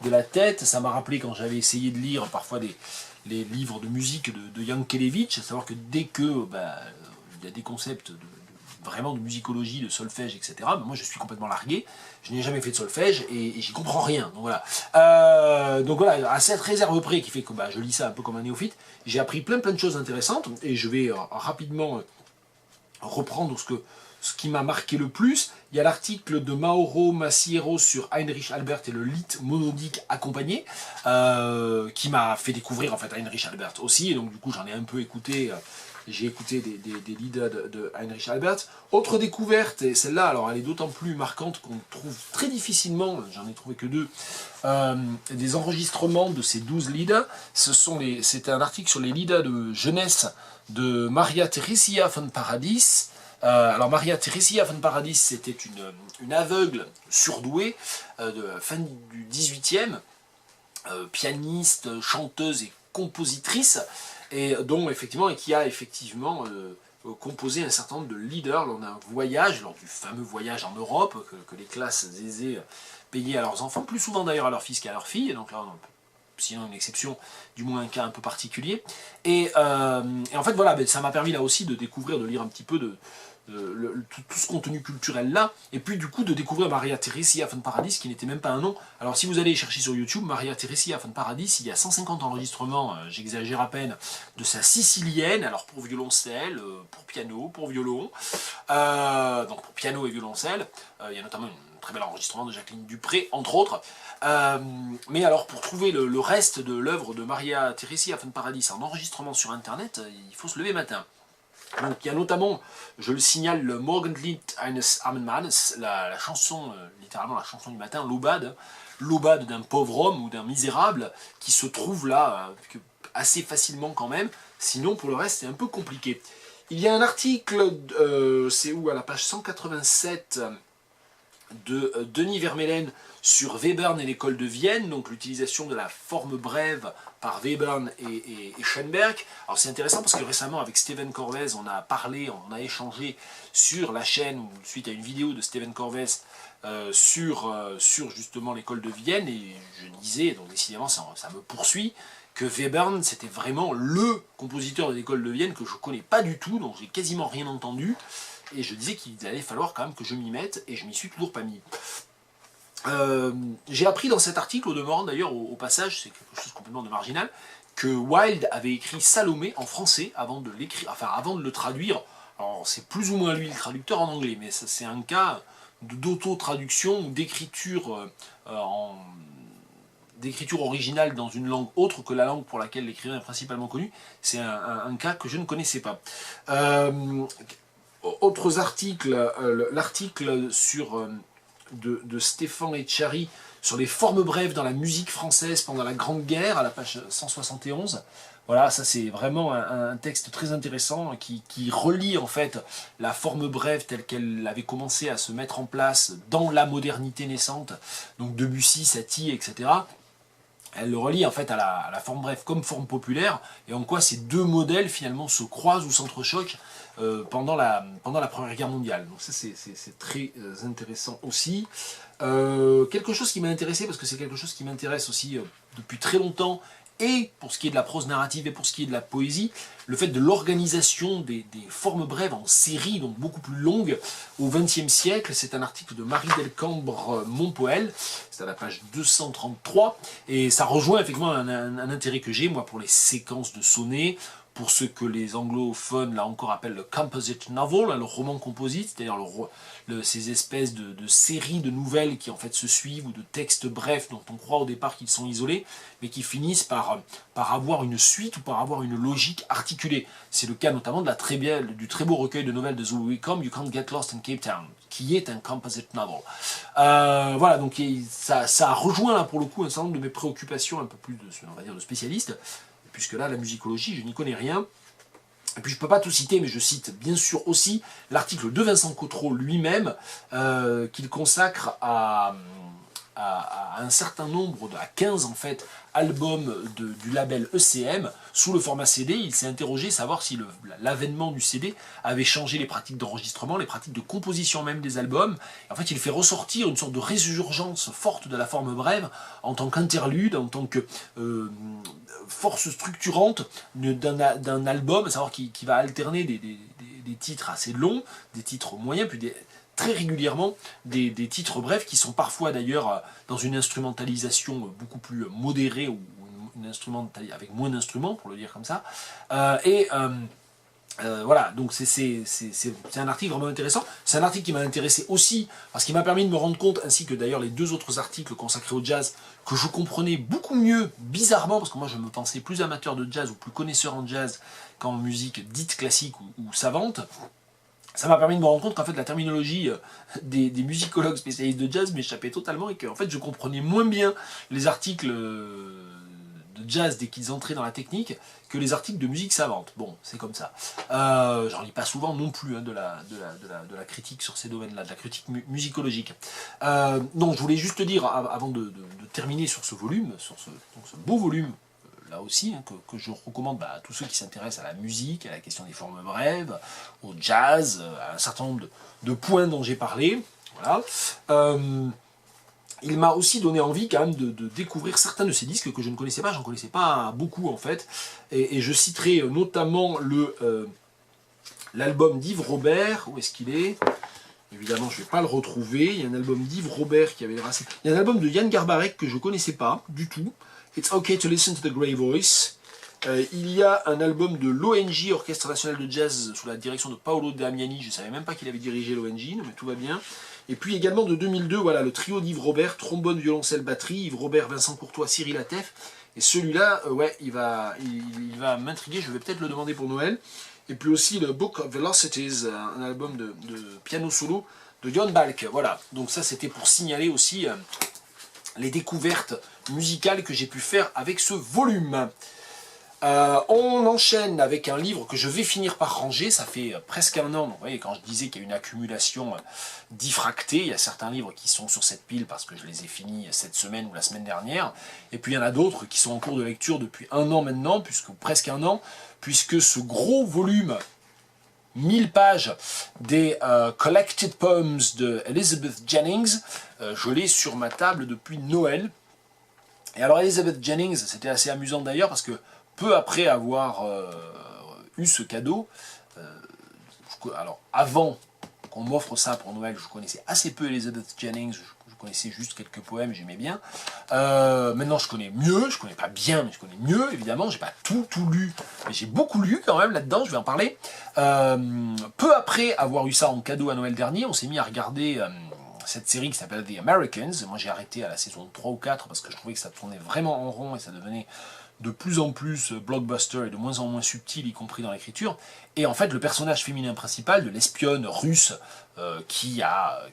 la tête. Ça m'a rappelé quand j'avais essayé de lire parfois les livres de musique de Yankelevitch, à savoir que dès que il y a des concepts vraiment de musicologie, de solfège, etc. Mais moi je suis complètement largué, je n'ai jamais fait de solfège et j'y comprends rien. Donc voilà, à cette réserve près qui fait que je lis ça un peu comme un néophyte, j'ai appris plein de choses intéressantes et je vais rapidement reprendre ce qui m'a marqué le plus. Il y a l'article de Mauro Massiero sur Heinrich Albert et le Lied monodique accompagné, qui m'a fait découvrir en fait Heinrich Albert aussi, et donc du coup j'en ai un peu écouté, j'ai écouté des lieder de Heinrich Albert. Autre découverte, et celle-là alors elle est d'autant plus marquante qu'on trouve très difficilement, j'en ai trouvé que 2, des enregistrements de ces 12 lieder. C'était un article sur les lieder de jeunesse de Maria Theresia von Paradis. Alors Maria Theresia von Paradis, c'était une aveugle surdouée de la fin du 18e, pianiste, chanteuse et compositrice, et qui a effectivement composé un certain nombre de lieder lors d'un voyage, lors du fameux voyage en Europe que les classes aisées payaient à leurs enfants, plus souvent d'ailleurs à leurs fils qu'à leurs filles, donc là on peut sinon une exception, du moins un cas un peu particulier. Et en fait, voilà, ça m'a permis là aussi de découvrir, de lire un petit peu tout ce contenu culturel là, et puis du coup de découvrir Maria Theresia von Paradis, qui n'était même pas un nom. Alors si vous allez chercher sur YouTube, Maria Theresia von Paradis, il y a 150 enregistrements, j'exagère à peine, de sa sicilienne, alors pour violoncelle, pour piano, pour violon, donc pour piano et violoncelle, il y a notamment un très bel enregistrement de Jacqueline Dupré, entre autres. Mais alors pour trouver le reste de l'œuvre de Maria Theresia von Paradis en enregistrement sur internet, il faut se lever matin. Donc il y a notamment, je le signale, le Morgenlied eines armen Mannes, la chanson, littéralement la chanson du matin, l'aubade d'un pauvre homme ou d'un misérable, qui se trouve là assez facilement quand même, sinon pour le reste c'est un peu compliqué. Il y a un article, c'est où, à la page 187, de Denis Vermeulen sur Webern et l'école de Vienne, donc l'utilisation de la forme brève par Webern et Schoenberg. Alors c'est intéressant parce que récemment avec Stephen Corvez on a échangé sur la chaîne, suite à une vidéo de Stephen Corvez sur justement l'école de Vienne, et je disais, donc décidément ça me poursuit, que Webern c'était vraiment le compositeur de l'école de Vienne que je connais pas du tout, donc j'ai quasiment rien entendu. Et je disais qu'il allait falloir quand même que je m'y mette, et je m'y suis toujours pas mis. J'ai appris dans cet article, au demeurant d'ailleurs, au passage, c'est quelque chose complètement de marginal, que Wilde avait écrit Salomé en français avant de le traduire. Alors c'est plus ou moins lui le traducteur en anglais, mais c'est un cas d'auto-traduction ou d'écriture originale dans une langue autre que la langue pour laquelle l'écrivain est principalement connu. C'est un cas que je ne connaissais pas. Autres articles, l'article de Stéphane Etchari sur les formes brèves dans la musique française pendant la Grande Guerre, à la page 171. Voilà, ça c'est vraiment un texte très intéressant qui relie en fait la forme brève telle qu'elle avait commencé à se mettre en place dans la modernité naissante, donc Debussy, Satie, etc. Elle le relie en fait à la forme brève comme forme populaire, et en quoi ces deux modèles finalement se croisent ou s'entrechoquent pendant la Première Guerre mondiale. Donc ça c'est très intéressant aussi. Quelque chose qui m'a intéressé, parce que c'est quelque chose qui m'intéresse aussi depuis très longtemps, et pour ce qui est de la prose narrative et pour ce qui est de la poésie, le fait de l'organisation des formes brèves en série, donc beaucoup plus longues, au XXe siècle. C'est un article de Marie Delcambre Montpoel, c'est à la page 233, et ça rejoint effectivement un intérêt que j'ai, moi, pour les séquences de sonnets, pour ce que les anglophones, là encore, appellent le composite novel, le roman composite, c'est-à-dire ces espèces de séries de nouvelles qui en fait se suivent, ou de textes brefs dont on croit au départ qu'ils sont isolés, mais qui finissent par avoir une suite ou par avoir une logique articulée. C'est le cas notamment du très beau recueil de nouvelles de Zoe Wickham, You Can't Get Lost in Cape Town, qui est un composite novel. Voilà, donc ça rejoint là pour le coup un certain nombre de mes préoccupations un peu plus de spécialiste, puisque là, la musicologie, je n'y connais rien. Et puis je ne peux pas tout citer, mais je cite bien sûr aussi l'article de Vincent Cotreau lui-même, qu'il consacre à un certain nombre, à 15 en fait, albums du label ECM, sous le format CD. Il s'est interrogé savoir si l'avènement du CD avait changé les pratiques d'enregistrement, les pratiques de composition même des albums. Et en fait, il fait ressortir une sorte de résurgence forte de la forme brève, en tant qu'interlude, en tant que force structurante d'un album, à savoir qui va alterner des titres assez longs, des titres moyens, puis très régulièrement des titres brefs qui sont parfois d'ailleurs dans une instrumentalisation beaucoup plus modérée ou une instrumentalisation avec moins d'instruments, pour le dire comme ça. Voilà, donc c'est un article vraiment intéressant. C'est un article qui m'a intéressé aussi, parce qu'il m'a permis de me rendre compte, ainsi que d'ailleurs les 2 autres articles consacrés au jazz, que je comprenais beaucoup mieux, bizarrement, parce que moi je me pensais plus amateur de jazz ou plus connaisseur en jazz qu'en musique dite classique ou savante. Ça m'a permis de me rendre compte qu'en fait la terminologie des musicologues spécialistes de jazz m'échappait totalement et que en fait je comprenais moins bien les articles de jazz dès qu'ils entraient dans la technique que les articles de musique savante. Bon, c'est comme ça. J'en lis pas souvent non plus de la critique sur ces domaines-là, de la critique musicologique. Non, je voulais juste te dire, avant de terminer sur ce volume, sur ce beau volume, là aussi, que je recommande à tous ceux qui s'intéressent à la musique, à la question des formes brèves, au jazz, à un certain nombre de points dont j'ai parlé. Voilà. Il m'a aussi donné envie quand même de découvrir certains de ces disques que je ne connaissais pas, j'en connaissais pas beaucoup en fait, et je citerai notamment l'album d'Yves Robert. Où est-ce qu'il est? Évidemment je ne vais pas le retrouver. Il y a un album d'Yves Robert qui avait l'air assez... Il y a un album de Yann Garbarek que je ne connaissais pas du tout, It's Okay to Listen to the Grey Voice. Il y a un album de l'ONJ, Orchestre National de Jazz, sous la direction de Paolo Damiani. Je ne savais même pas qu'il avait dirigé l'ONJ, mais tout va bien. Et puis également de 2002, voilà, le trio d'Yves Robert, trombone, violoncelle, batterie, Yves Robert, Vincent Courtois, Cyril Atef. Et celui-là, ouais, il va m'intriguer, je vais peut-être le demander pour Noël. Et puis aussi le Book of Velocities, un album de piano solo de Jon Balk. Voilà, donc ça c'était pour signaler aussi les découvertes musicales que j'ai pu faire avec ce volume. On enchaîne avec un livre que je vais finir par ranger. Ça fait presque un an. Vous voyez, quand je disais qu'il y a une accumulation diffractée, il y a certains livres qui sont sur cette pile parce que je les ai finis cette semaine ou la semaine dernière. Et puis il y en a d'autres qui sont en cours de lecture depuis un an maintenant, presque un an, puisque ce gros volume, 1000 pages des Collected Poems de Elizabeth Jennings, je l'ai sur ma table depuis Noël. Et alors Elizabeth Jennings, c'était assez amusant d'ailleurs parce que peu après avoir eu ce cadeau, alors avant qu'on m'offre ça pour Noël, je connaissais assez peu Elizabeth Jennings, je connaissais juste quelques poèmes, j'aimais bien. Maintenant je connais mieux, je connais pas bien, mais je connais mieux, évidemment, j'ai pas tout lu, mais j'ai beaucoup lu quand même là-dedans, je vais en parler. Peu après avoir eu ça en cadeau à Noël dernier, on s'est mis à regarder cette série qui s'appelle The Americans. Moi j'ai arrêté à la saison 3 ou 4 parce que je trouvais que ça tournait vraiment en rond et ça devenait de plus en plus blockbuster et de moins en moins subtil, y compris dans l'écriture. Et en fait, le personnage féminin principal de l'espionne russe qui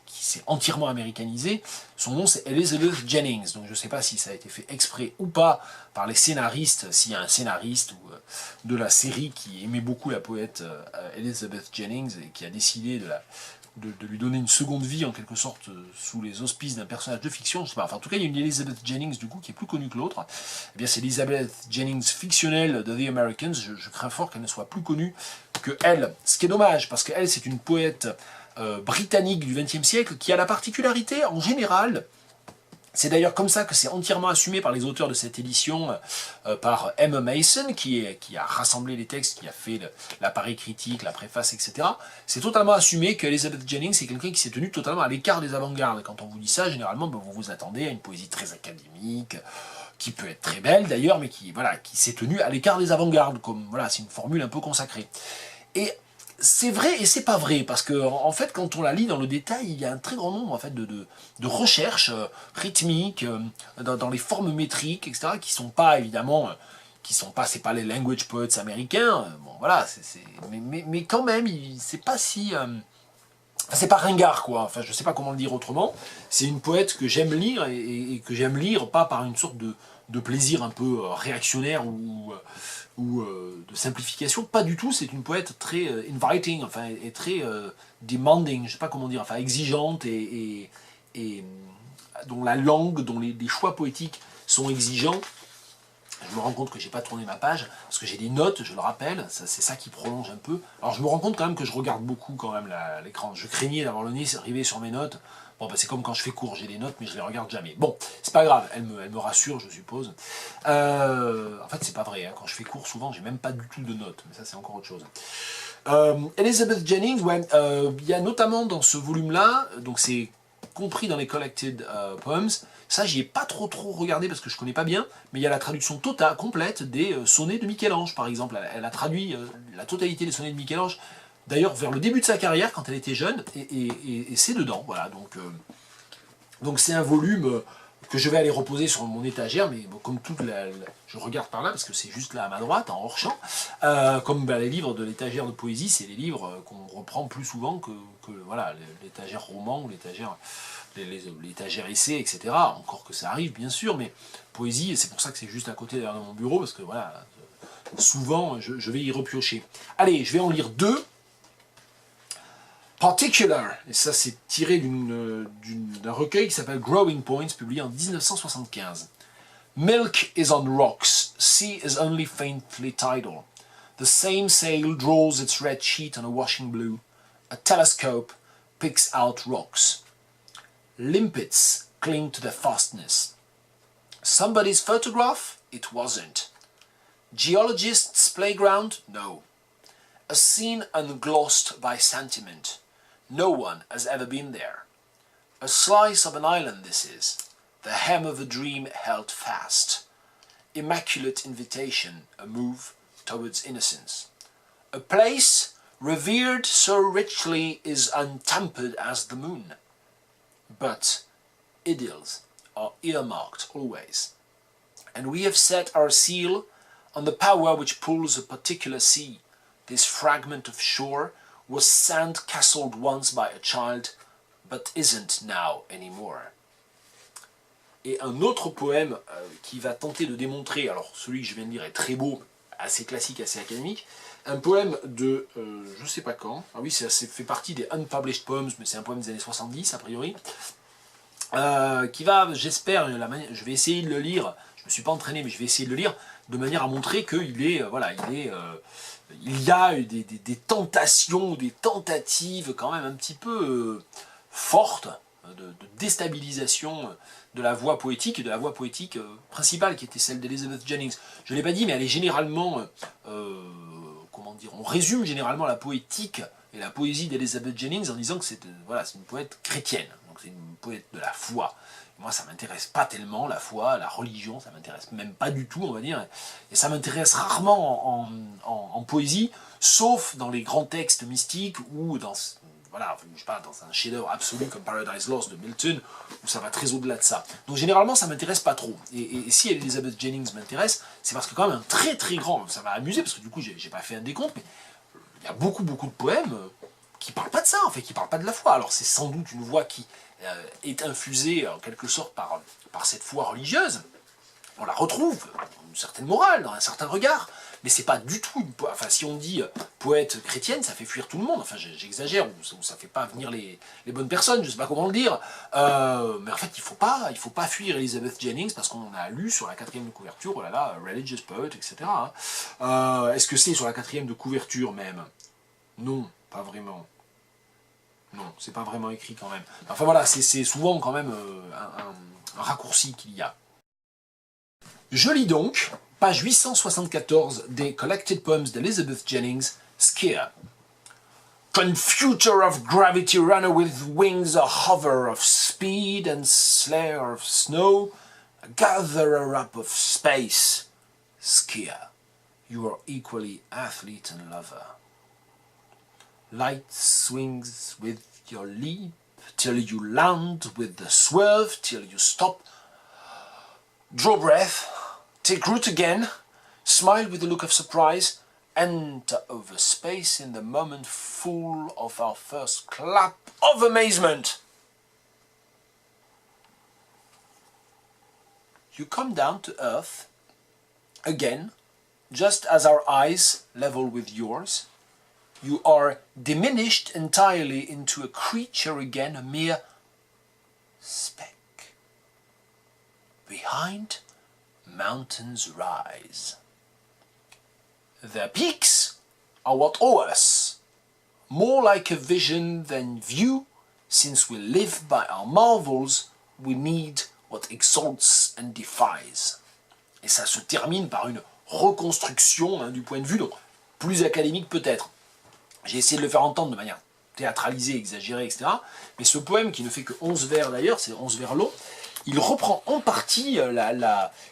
s'est entièrement américanisé, son nom c'est Elizabeth Jennings. Donc je ne sais pas si ça a été fait exprès ou pas par les scénaristes, s'il y a un scénariste de la série qui aimait beaucoup la poète Elizabeth Jennings et qui a décidé de lui donner une seconde vie en quelque sorte sous les auspices d'un personnage de fiction, je sais pas. Enfin, en tout cas il y a une Elizabeth Jennings du coup qui est plus connue que l'autre. Eh bien c'est Elizabeth Jennings fictionnelle de The Americans. Je crains fort qu'elle ne soit plus connue que elle, ce qui est dommage parce qu'elle c'est une poète britannique du XXe siècle qui a la particularité en général. C'est d'ailleurs comme ça que c'est entièrement assumé par les auteurs de cette édition, par Emma Mason, qui a rassemblé les textes, qui a fait l'appareil critique, la préface, etc. C'est totalement assumé que Elizabeth Jennings est quelqu'un qui s'est tenu totalement à l'écart des avant-gardes. Quand on vous dit ça, généralement, vous vous attendez à une poésie très académique, qui peut être très belle d'ailleurs, mais qui s'est tenue à l'écart des avant-gardes, comme voilà, c'est une formule un peu consacrée. Et c'est vrai et c'est pas vrai, parce que en fait, quand on la lit dans le détail, il y a un très grand nombre en fait, de recherches rythmiques, dans les formes métriques, etc., qui sont pas évidemment, c'est pas les language poets américains, bon voilà, mais quand même, c'est pas si... c'est pas ringard quoi, enfin je sais pas comment le dire autrement, c'est une poète que j'aime lire et que j'aime lire pas par une sorte de plaisir un peu réactionnaire ou de simplification, pas du tout, c'est une poète très inviting, enfin, et très demanding, je sais pas comment dire, enfin exigeante et dont la langue, dont les choix poétiques sont exigeants. Je me rends compte que j'ai pas tourné ma page, parce que j'ai des notes, je le rappelle, c'est ça qui prolonge un peu. Alors je me rends compte quand même que je regarde beaucoup quand même l'écran. Je craignais d'avoir le nez arrivé sur mes notes. Bon, bah, c'est comme quand je fais cours, j'ai des notes, mais je les regarde jamais. Bon, c'est pas grave, elle me rassure, je suppose. En fait, c'est pas vrai, hein. Quand je fais cours, souvent, j'ai même pas du tout de notes, mais ça, c'est encore autre chose. Elizabeth Jennings, ouais, il y a notamment dans ce volume-là, donc c'est compris dans les Collected Poems, ça j'y ai pas trop regardé parce que je connais pas bien, mais il y a la traduction totale, complète des sonnets de Michel-Ange par exemple. Elle a traduit la totalité des sonnets de Michel-Ange, d'ailleurs vers le début de sa carrière quand elle était jeune, et c'est dedans, voilà, donc c'est un volume que je vais aller reposer sur mon étagère, mais bon, comme je regarde par là, parce que c'est juste là à ma droite, en hors-champ, comme les livres de l'étagère de poésie, c'est les livres qu'on reprend plus souvent que voilà, l'étagère roman ou l'étagère essai, etc. Encore que ça arrive, bien sûr, mais poésie, et c'est pour ça que c'est juste à côté derrière mon bureau, parce que voilà, souvent, je vais y repiocher. Allez, je vais en lire deux. Particular, et ça c'est tiré d'un recueil qui s'appelle Growing Points, publié en 1975. Milk is on rocks, sea is only faintly tidal. The same sail draws its red sheet on a washing blue. A telescope picks out rocks. Limpets cling to their fastness. Somebody's photograph? It wasn't. Geologist's playground? No. A scene unglossed by sentiment. No one has ever been there. A slice of an island this is, the hem of a dream held fast. Immaculate invitation, a move towards innocence. A place revered so richly is untempered as the moon. But idylls are earmarked always. And we have set our seal on the power which pulls a particular sea. This fragment of shore was sand-castled once by a child, but isn't now anymore. Et un autre poème qui va tenter de démontrer, alors celui que je viens de lire est très beau, assez classique, assez académique, un poème de, je sais pas quand, ah oui, ça fait partie des Unpublished Poems, mais c'est un poème des années 70 a priori, qui va, j'espère, je vais essayer de le lire, je me suis pas entraîné, mais je vais essayer de le lire, de manière à montrer qu'il est, il y a des tentations, des tentatives quand même un petit peu fortes de déstabilisation de la voix poétique, et de la voix poétique principale qui était celle d'Elizabeth Jennings. Je ne l'ai pas dit, mais elle est généralement, comment dire, on résume généralement la poétique et la poésie d'Elizabeth Jennings en disant que c'est une poète chrétienne, donc c'est une poète de la foi. Moi, ça m'intéresse pas tellement, la foi, la religion, ça m'intéresse même pas du tout, on va dire. Et ça m'intéresse rarement en poésie, sauf dans les grands textes mystiques ou dans, voilà, je sais pas, dans un chef-d'œuvre absolu comme Paradise Lost de Milton, où ça va très au-delà de ça. Donc généralement, ça m'intéresse pas trop. Et si Elizabeth Jennings m'intéresse, c'est parce que quand même un très très grand, ça m'a amusé, parce que du coup, j'ai pas fait un décompte, mais il y a beaucoup de poèmes qui parlent pas de ça, en fait, qui parlent pas de la foi. Alors c'est sans doute une voix qui est infusée en quelque sorte par cette foi religieuse. On la retrouve dans une certaine morale, dans un certain regard, mais c'est pas du tout enfin si on dit poète chrétienne, ça fait fuir tout le monde, enfin j'exagère, ou ça fait pas venir les bonnes personnes, je sais pas comment le dire, mais en fait il faut pas fuir Elizabeth Jennings parce qu'on a lu sur la 4e de couverture, oh là là, Religious Poet, etc. Hein. Est-ce que c'est sur la 4e de couverture même? Non, pas vraiment. Non, c'est pas vraiment écrit quand même. Enfin voilà, c'est souvent quand même un raccourci qu'il y a. Je lis donc, page 874 des Collected Poems d'Elizabeth Jennings, Skier. Confuter of gravity, runner with wings, a hover of speed and slayer of snow, a gatherer up of space, Skier. You are equally athlete and lover. Light swings with your leap, till you land with the swerve, till you stop. Draw breath, take root again, smile with a look of surprise, enter over space in the moment full of our first clap of amazement. You come down to earth, again, just as our eyes level with yours. You are diminished entirely into a creature again, a mere speck. Behind, mountains rise. Their peaks are what awe us, more like a vision than view, since we live by our marvels, we need what exalts and defies. Et ça se termine par une reconstruction du point de vue, donc plus académique peut-être. J'ai essayé de le faire entendre de manière théâtralisée, exagérée, etc. Mais ce poème, qui ne fait que 11 vers d'ailleurs, c'est 11 vers longs, il reprend en partie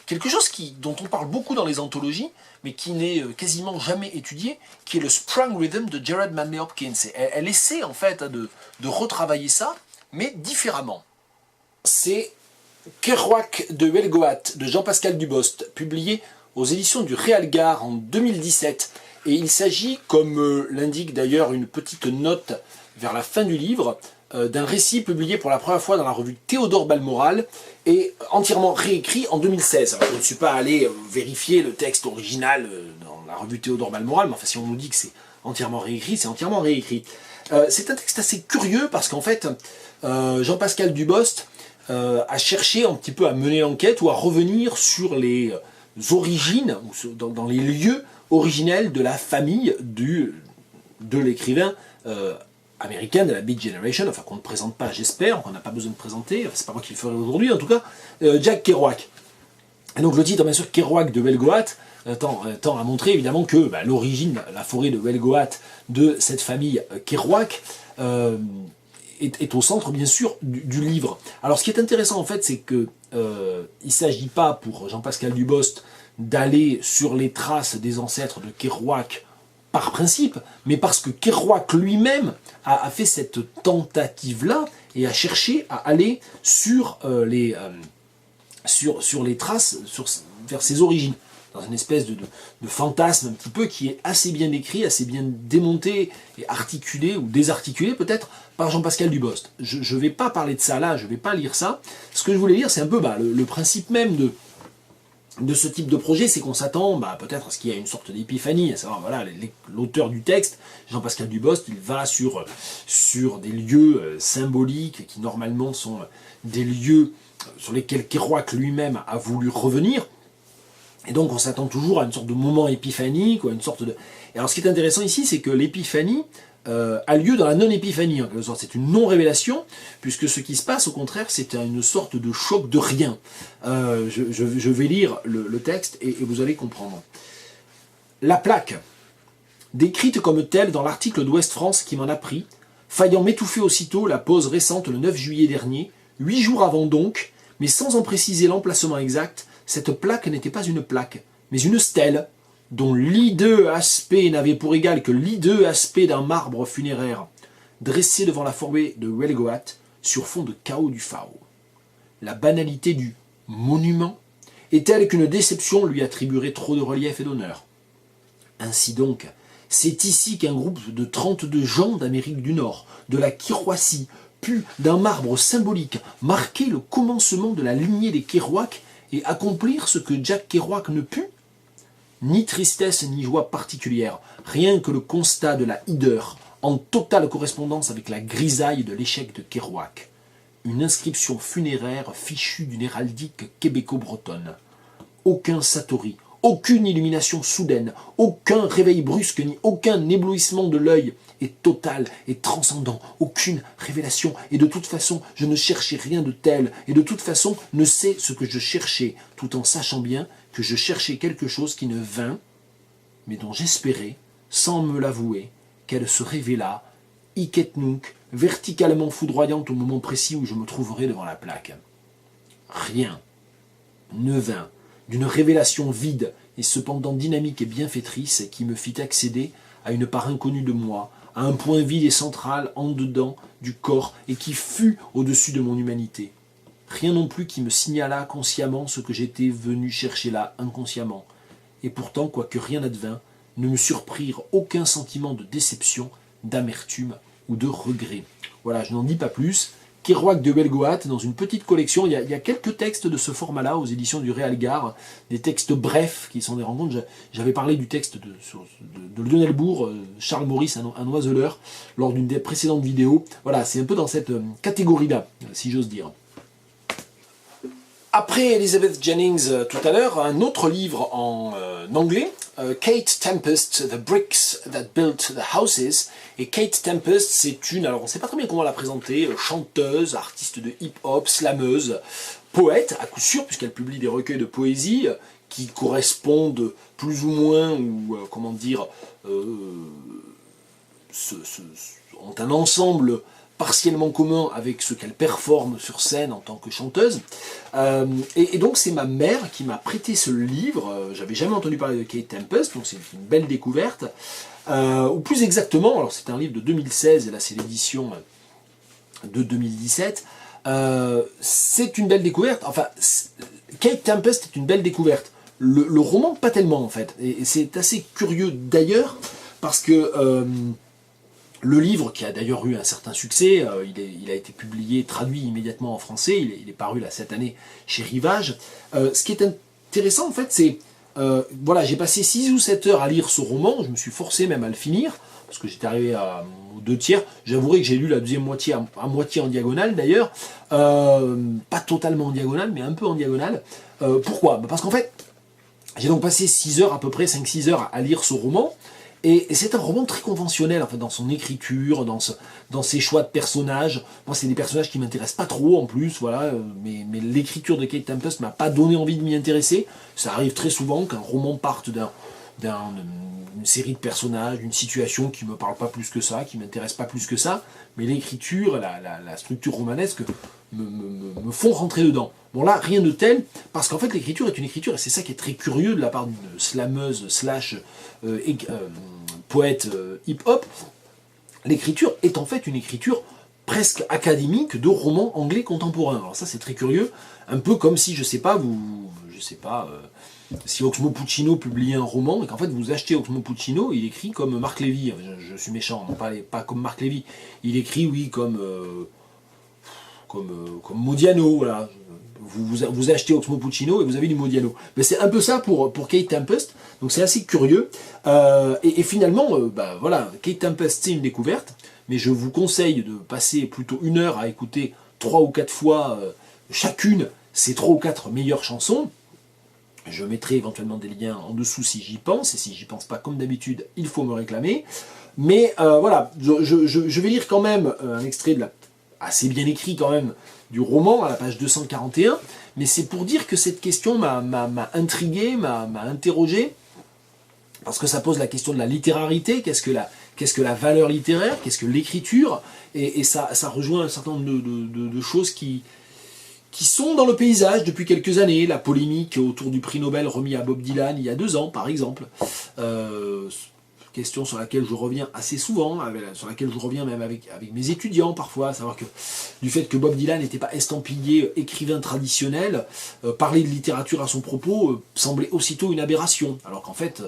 quelque chose dont on parle beaucoup dans les anthologies, mais qui n'est quasiment jamais étudié, qui est le Sprung Rhythm de Gerard Manley Hopkins. Elle essaie en fait de retravailler ça, mais différemment. C'est Kerouac de Huelgoat de Jean-Pascal Dubost, publié aux éditions du Réalgar en 2017. Et il s'agit, comme l'indique d'ailleurs une petite note vers la fin du livre, d'un récit publié pour la première fois dans la revue Théodore Balmoral et entièrement réécrit en 2016. Alors, je ne suis pas allé vérifier le texte original dans la revue Théodore Balmoral, mais enfin si on nous dit que c'est entièrement réécrit, c'est entièrement réécrit. C'est un texte assez curieux parce qu'en fait, Jean-Pascal Dubost a cherché un petit peu à mener l'enquête ou à revenir sur les origines, dans les lieux originels de la famille de l'écrivain américain de la Beat Generation, enfin qu'on ne présente pas, j'espère, qu'on n'a pas besoin de présenter, enfin, c'est pas moi qui le ferai aujourd'hui en tout cas, Jack Kerouac. Et donc le titre, bien sûr, Kerouac de Huelgoat, tend à montrer évidemment que l'origine, la forêt de Huelgoat de cette famille Kerouac est au centre, bien sûr, du livre. Alors ce qui est intéressant en fait, c'est que il ne s'agit pas pour Jean-Pascal Dubost d'aller sur les traces des ancêtres de Kerouac par principe, mais parce que Kerouac lui-même a fait cette tentative-là et a cherché à aller sur les traces, vers ses origines, dans une espèce de fantasme un petit peu qui est assez bien décrit, assez bien démonté et articulé, ou désarticulé peut-être, par Jean-Pascal Dubost. Je ne vais pas parler de ça là, je ne vais pas lire ça. Ce que je voulais lire, c'est un peu le principe même de ce type de projet, c'est qu'on s'attend peut-être à ce qu'il y ait une sorte d'épiphanie, à savoir, voilà, l'auteur du texte, Jean-Pascal Dubost, il va sur des lieux symboliques qui normalement sont des lieux sur lesquels Kerouac lui-même a voulu revenir, et donc on s'attend toujours à une sorte de moment épiphanique, ou à une sorte de... Et alors ce qui est intéressant ici, c'est que l'épiphanie a lieu dans la non-épiphanie, en quelque sorte. C'est une non-révélation, puisque ce qui se passe, au contraire, c'est une sorte de choc de rien. Je vais lire le texte et vous allez comprendre. La plaque, décrite comme telle dans l'article d'Ouest France qui m'en a pris, faillant m'étouffer aussitôt la pause récente le 9 juillet dernier, 8 jours avant donc, mais sans en préciser l'emplacement exact, cette plaque n'était pas une plaque, mais une stèle, dont l'hideux aspect n'avait pour égal que l'hideux aspect d'un marbre funéraire, dressé devant la forêt de Huelgoat, sur fond de chaos du Fao. La banalité du monument est telle qu'une déception lui attribuerait trop de relief et d'honneur. Ainsi donc, c'est ici qu'un groupe de 32 gens d'Amérique du Nord, de la Kiroisie, put, d'un marbre symbolique, marquer le commencement de la lignée des Kerouac et accomplir ce que Jack Kerouac ne put. Ni tristesse ni joie particulière, rien que le constat de la hideur, en totale correspondance avec la grisaille de l'échec de Kerouac. Une inscription funéraire fichue d'une héraldique québéco-bretonne. Aucun satori, aucune illumination soudaine, aucun réveil brusque, ni aucun éblouissement de l'œil est total et transcendant, aucune révélation, et de toute façon, je ne cherchais rien de tel, et de toute façon, ne sais ce que je cherchais, tout en sachant bien que je cherchais quelque chose qui ne vint, mais dont j'espérais, sans me l'avouer, qu'elle se révélât, hic et nunc, verticalement foudroyante au moment précis où je me trouverais devant la plaque. Rien ne vint d'une révélation vide et cependant dynamique et bienfaitrice qui me fit accéder à une part inconnue de moi, à un point vide et central en dedans du corps et qui fut au-dessus de mon humanité. Rien non plus qui me signalât consciemment ce que j'étais venu chercher là inconsciemment. Et pourtant, quoique rien n'advint, ne me surprirent aucun sentiment de déception, d'amertume ou de regret. Voilà, je n'en dis pas plus. Kerouac de Huelgoat, dans une petite collection, il y a quelques textes de ce format-là aux éditions du Réalgar, des textes brefs qui sont des rencontres. J'avais parlé du texte de Lionel Bourg, Charles Maurice, un oiseleur, lors d'une des précédentes vidéos. Voilà, c'est un peu dans cette catégorie-là, si j'ose dire. Après Elizabeth Jennings tout à l'heure, un autre livre en anglais, Kate Tempest, The Bricks That Built the Houses. Et Kate Tempest, c'est une, alors on ne sait pas très bien comment la présenter, chanteuse, artiste de hip-hop, slameuse, poète, à coup sûr, puisqu'elle publie des recueils de poésie qui correspondent plus ou moins, ou comment dire, ont un ensemble partiellement commun avec ce qu'elle performe sur scène en tant que chanteuse. Et donc c'est ma mère qui m'a prêté ce livre. J'avais jamais entendu parler de Kate Tempest, donc c'est une belle découverte. Ou plus exactement, alors c'est un livre de 2016, et là c'est l'édition de 2017. C'est une belle découverte. Enfin, Kate Tempest est une belle découverte. Le roman, pas tellement en fait. Et c'est assez curieux d'ailleurs, parce que le livre, qui a d'ailleurs eu un certain succès, il a été publié, traduit immédiatement en français, il est paru là cette année chez Rivage. Ce qui est intéressant en fait, c'est, voilà, j'ai passé 6 ou 7 heures à lire ce roman, je me suis forcé même à le finir, parce que j'étais arrivé aux 2/3, j'avouerai que j'ai lu la deuxième moitié, à moitié en diagonale d'ailleurs, pas totalement en diagonale, mais un peu en diagonale. Pourquoi ? Parce qu'en fait, j'ai donc passé 6 heures, à peu près 5-6 heures à lire ce roman, et c'est un roman très conventionnel en fait, dans son écriture, dans ses choix de personnages. Moi, c'est des personnages qui m'intéressent pas trop en plus, voilà. Mais l'écriture de Kate Tempest m'a pas donné envie de m'y intéresser. Ça arrive très souvent qu'un roman parte d'une série de personnages, d'une situation qui me parle pas plus que ça, qui m'intéresse pas plus que ça. Mais l'écriture, la structure romanesque me font rentrer dedans. Bon là, rien de tel, parce qu'en fait l'écriture est une écriture, et c'est ça qui est très curieux de la part d'une slameuse slash poète hip-hop. L'écriture est en fait une écriture presque académique de romans anglais contemporains. Alors ça c'est très curieux, un peu comme si, je sais pas, si Oxmo Puccino publiait un roman, et qu'en fait vous achetez Oxmo Puccino, il écrit comme Marc Lévy, je suis méchant, non pas comme Marc Lévy, il écrit oui comme Modiano, voilà. Vous achetez Oxmo Puccino et vous avez du Modiano. Mais c'est un peu ça pour Kate Tempest, donc c'est assez curieux. Et finalement, voilà, Kate Tempest c'est une découverte, mais je vous conseille de passer plutôt 1 heure à écouter 3 ou 4 fois chacune ces 3 ou 4 meilleures chansons. Je mettrai éventuellement des liens en dessous si j'y pense, et si j'y pense pas comme d'habitude, il faut me réclamer. Mais voilà, je vais lire quand même un extrait assez bien écrit quand même, du roman à la page 241, mais c'est pour dire que cette question m'a intrigué, m'a interrogé, parce que ça pose la question de la littérarité, qu'est-ce que la valeur littéraire, qu'est-ce que l'écriture, et ça rejoint un certain nombre de choses qui sont dans le paysage depuis quelques années, la polémique autour du prix Nobel remis à Bob Dylan il y a 2 ans par exemple, question sur laquelle je reviens assez souvent, sur laquelle je reviens même avec mes étudiants parfois, à savoir que du fait que Bob Dylan n'était pas estampillé écrivain traditionnel, parler de littérature à son propos semblait aussitôt une aberration, alors qu'en fait,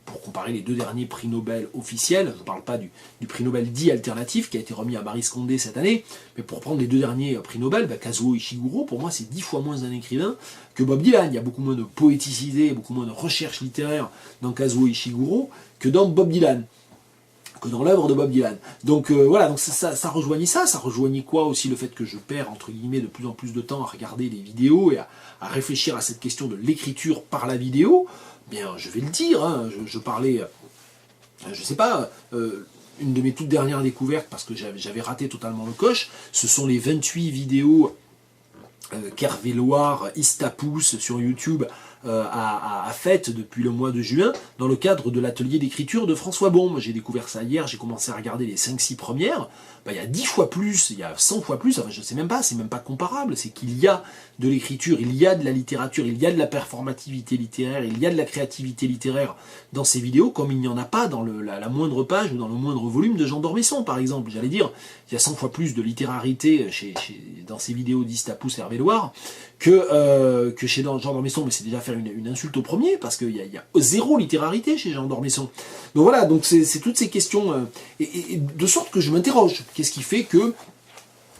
pour comparer les 2 derniers prix Nobel officiels, je ne parle pas du prix Nobel dit alternatif qui a été remis à Maryse Condé cette année, mais pour prendre les 2 derniers prix Nobel, Kazuo Ishiguro, pour moi c'est 10 fois moins un écrivain que Bob Dylan. Il y a beaucoup moins de poéticité, beaucoup moins de recherche littéraire dans Kazuo Ishiguro que dans Bob Dylan, que dans l'œuvre de Bob Dylan. Donc voilà, donc ça rejoignit ça rejoignit quoi aussi, le fait que je perds entre guillemets de plus en plus de temps à regarder les vidéos et à réfléchir à cette question de l'écriture par la vidéo. Bien, je vais le dire, hein, je parlais, je sais pas, une de mes toutes dernières découvertes, parce que j'avais raté totalement le coche, ce sont les 28 vidéos qu'Hervé Loire, Istapous sur YouTube a faites depuis le mois de juin, dans le cadre de l'atelier d'écriture de François Bon. J'ai découvert ça hier, j'ai commencé à regarder les 5-6 premières, il y a 10 fois plus, il y a 100 fois plus, enfin je sais même pas, c'est même pas comparable, c'est qu'il y a de l'écriture, il y a de la littérature, il y a de la performativité littéraire, il y a de la créativité littéraire dans ces vidéos, comme il n'y en a pas dans la moindre page ou dans le moindre volume de Jean d'Ormesson, par exemple. J'allais dire, il y a 100 fois plus de littérarité dans ces vidéos d'Istapous et Hervé Loire que chez Jean d'Ormesson, mais c'est déjà faire une insulte au premier, parce qu'il y a 0 littérarité chez Jean d'Ormesson. Donc voilà, donc c'est toutes ces questions, et de sorte que je m'interroge, qu'est-ce qui fait que